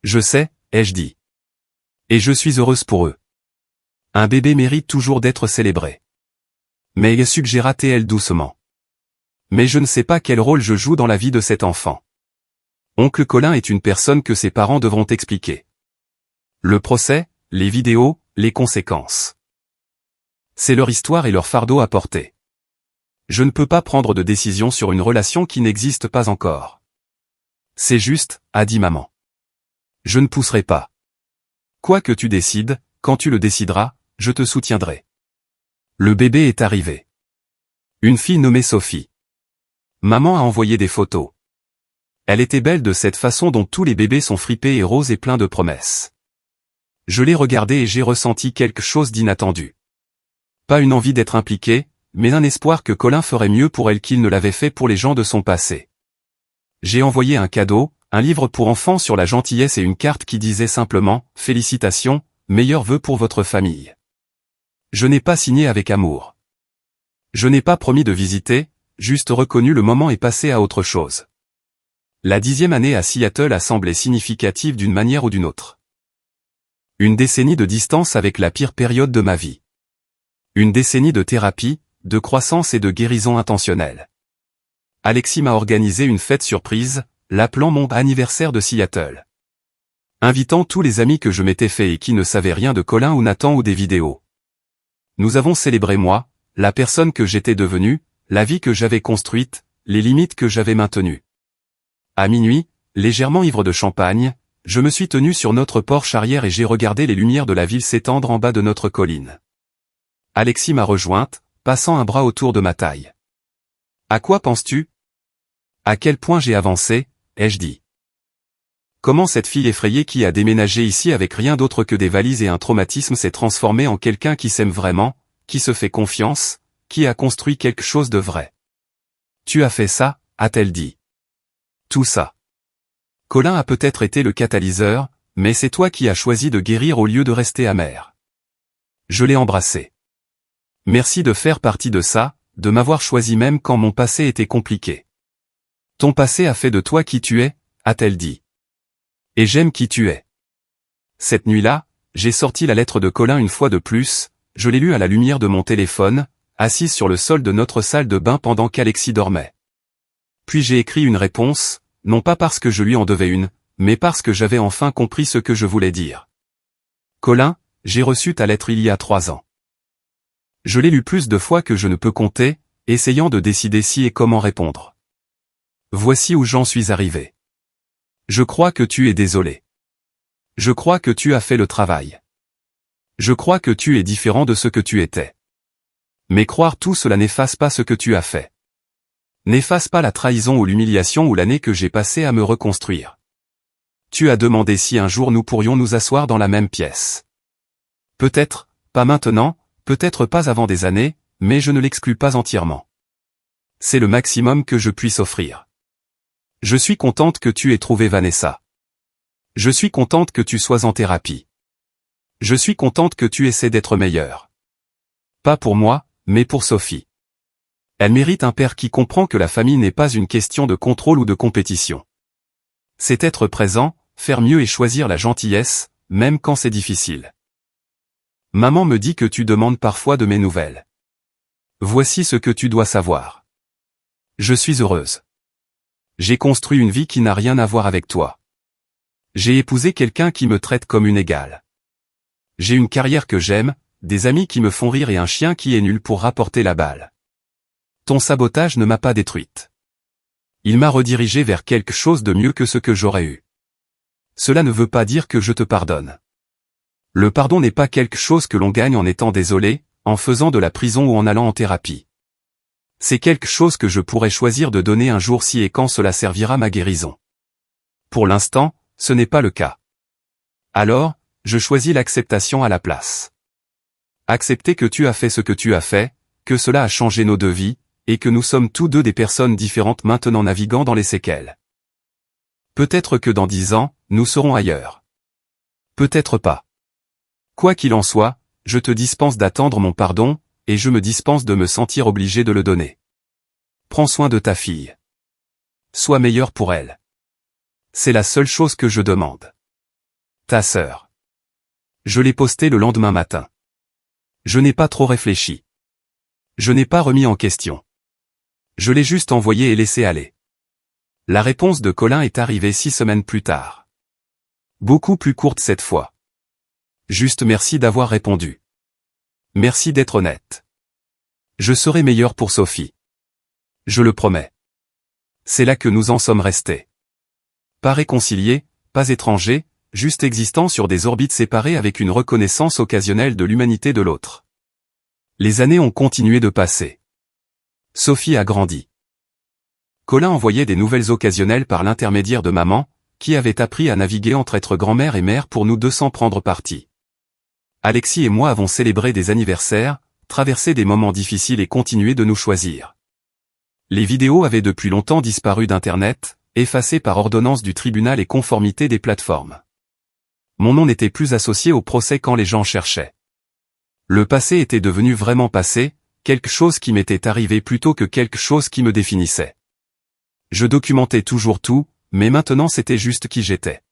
Je sais, ai-je dit. Et je suis heureuse pour eux. Un bébé mérite toujours d'être célébré. Mais suggéra-t-elle doucement. Mais je ne sais pas quel rôle je joue dans la vie de cet enfant. Oncle Colin est une personne que ses parents devront expliquer. Le procès, les vidéos, les conséquences. C'est leur histoire et leur fardeau à porter. Je ne peux pas prendre de décision sur une relation qui n'existe pas encore. C'est juste, a dit maman. Je ne pousserai pas. Quoi que tu décides, quand tu le décideras, je te soutiendrai. Le bébé est arrivé. Une fille nommée Sophie. Maman a envoyé des photos. Elle était belle de cette façon dont tous les bébés sont fripés et roses et pleins de promesses. Je l'ai regardée et j'ai ressenti quelque chose d'inattendu. Pas une envie d'être impliqué, mais un espoir que Colin ferait mieux pour elle qu'il ne l'avait fait pour les gens de son passé. J'ai envoyé un cadeau, un livre pour enfants sur la gentillesse et une carte qui disait simplement « Félicitations, meilleurs vœux pour votre famille ». Je n'ai pas signé avec amour. Je n'ai pas promis de visiter, juste reconnu le moment et passé à autre chose. La 10e année à Seattle a semblé significative d'une manière ou d'une autre. Une décennie de distance avec la pire période de ma vie. Une décennie de thérapie, de croissance et de guérison intentionnelle. Alexis m'a organisé une fête surprise, l'appelant mon anniversaire de Seattle. Invitant tous les amis que je m'étais fait et qui ne savaient rien de Colin ou Nathan ou des vidéos. Nous avons célébré moi, la personne que j'étais devenue, la vie que j'avais construite, les limites que j'avais maintenues. À minuit, légèrement ivre de champagne, je me suis tenu sur notre porche arrière et j'ai regardé les lumières de la ville s'étendre en bas de notre colline. Alexis m'a rejointe, passant un bras autour de ma taille. « À quoi penses-tu ? À quel point j'ai avancé ?» ai-je dit. Comment cette fille effrayée qui a déménagé ici avec rien d'autre que des valises et un traumatisme s'est transformée en quelqu'un qui s'aime vraiment, qui se fait confiance, qui a construit quelque chose de vrai. « Tu as fait ça ?» a-t-elle dit. Tout ça. Colin a peut-être été le catalyseur, mais c'est toi qui as choisi de guérir au lieu de rester amer. Je l'ai embrassé. Merci de faire partie de ça, de m'avoir choisi même quand mon passé était compliqué. Ton passé a fait de toi qui tu es, a-t-elle dit. Et j'aime qui tu es. Cette nuit-là, j'ai sorti la lettre de Colin une fois de plus, je l'ai lue à la lumière de mon téléphone, assise sur le sol de notre salle de bain pendant qu'Alexis dormait. Puis j'ai écrit une réponse, non pas parce que je lui en devais une, mais parce que j'avais enfin compris ce que je voulais dire. Colin, j'ai reçu ta lettre il y a 3 ans. Je l'ai lue plus de fois que je ne peux compter, essayant de décider si et comment répondre. Voici où j'en suis arrivé. Je crois que tu es désolé. Je crois que tu as fait le travail. Je crois que tu es différent de ce que tu étais. Mais croire tout cela n'efface pas ce que tu as fait. N'efface pas la trahison ou l'humiliation ou l'année que j'ai passée à me reconstruire. Tu as demandé si un jour nous pourrions nous asseoir dans la même pièce. Peut-être, pas maintenant, peut-être pas avant des années, mais je ne l'exclus pas entièrement. C'est le maximum que je puisse offrir. Je suis contente que tu aies trouvé Vanessa. Je suis contente que tu sois en thérapie. Je suis contente que tu essaies d'être meilleure. Pas pour moi, mais pour Sophie. Elle mérite un père qui comprend que la famille n'est pas une question de contrôle ou de compétition. C'est être présent, faire mieux et choisir la gentillesse, même quand c'est difficile. Maman me dit que tu demandes parfois de mes nouvelles. Voici ce que tu dois savoir. Je suis heureuse. J'ai construit une vie qui n'a rien à voir avec toi. J'ai épousé quelqu'un qui me traite comme une égale. J'ai une carrière que j'aime, des amis qui me font rire et un chien qui est nul pour rapporter la balle. Ton sabotage ne m'a pas détruite. Il m'a redirigé vers quelque chose de mieux que ce que j'aurais eu. Cela ne veut pas dire que je te pardonne. Le pardon n'est pas quelque chose que l'on gagne en étant désolé, en faisant de la prison ou en allant en thérapie. C'est quelque chose que je pourrais choisir de donner un jour si et quand cela servira ma guérison. Pour l'instant, ce n'est pas le cas. Alors, je choisis l'acceptation à la place. Accepter que tu as fait ce que tu as fait, que cela a changé nos deux vies, et que nous sommes tous deux des personnes différentes maintenant naviguant dans les séquelles. Peut-être que dans 10 ans, nous serons ailleurs. Peut-être pas. Quoi qu'il en soit, je te dispense d'attendre mon pardon, et je me dispense de me sentir obligé de le donner. Prends soin de ta fille. Sois meilleur pour elle. C'est la seule chose que je demande. Ta sœur. Je l'ai posté le lendemain matin. Je n'ai pas trop réfléchi. Je n'ai pas remis en question. Je l'ai juste envoyé et laissé aller. La réponse de Colin est arrivée 6 semaines plus tard. Beaucoup plus courte cette fois. Juste merci d'avoir répondu. Merci d'être honnête. Je serai meilleur pour Sophie. Je le promets. C'est là que nous en sommes restés. Pas réconciliés, pas étrangers, juste existant sur des orbites séparées avec une reconnaissance occasionnelle de l'humanité de l'autre. Les années ont continué de passer. Sophie a grandi. Colin envoyait des nouvelles occasionnelles par l'intermédiaire de maman, qui avait appris à naviguer entre être grand-mère et mère pour nous deux sans prendre parti. Alexis et moi avons célébré des anniversaires, traversé des moments difficiles et continué de nous choisir. Les vidéos avaient depuis longtemps disparu d'Internet, effacées par ordonnance du tribunal et conformité des plateformes. Mon nom n'était plus associé au procès quand les gens cherchaient. Le passé était devenu vraiment passé, quelque chose qui m'était arrivé plutôt que quelque chose qui me définissait. Je documentais toujours tout, mais maintenant c'était juste qui j'étais.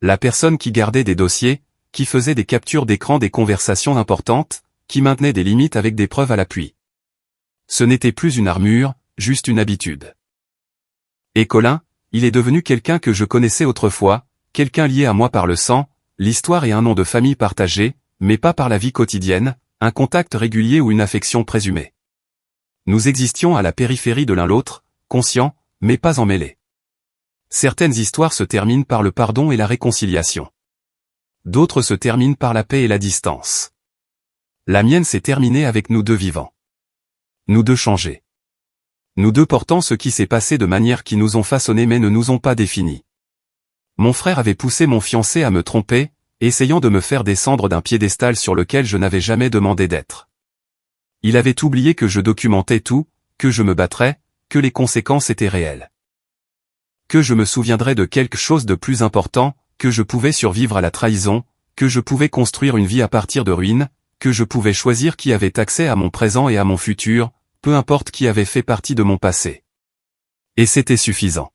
La personne qui gardait des dossiers, qui faisait des captures d'écran des conversations importantes, qui maintenait des limites avec des preuves à l'appui. Ce n'était plus une armure, juste une habitude. Et Colin, il est devenu quelqu'un que je connaissais autrefois, quelqu'un lié à moi par le sang, l'histoire et un nom de famille partagé, mais pas par la vie quotidienne, un contact régulier ou une affection présumée. Nous existions à la périphérie de l'un l'autre, conscients, mais pas emmêlés. Certaines histoires se terminent par le pardon et la réconciliation. D'autres se terminent par la paix et la distance. La mienne s'est terminée avec nous deux vivants. Nous deux changés. Nous deux portant ce qui s'est passé de manière qui nous ont façonnés mais ne nous ont pas définis. Mon frère avait poussé mon fiancé à me tromper, essayant de me faire descendre d'un piédestal sur lequel je n'avais jamais demandé d'être. Il avait oublié que je documentais tout, que je me battrais, que les conséquences étaient réelles. Que je me souviendrais de quelque chose de plus important, que je pouvais survivre à la trahison, que je pouvais construire une vie à partir de ruines, que je pouvais choisir qui avait accès à mon présent et à mon futur, peu importe qui avait fait partie de mon passé. Et c'était suffisant.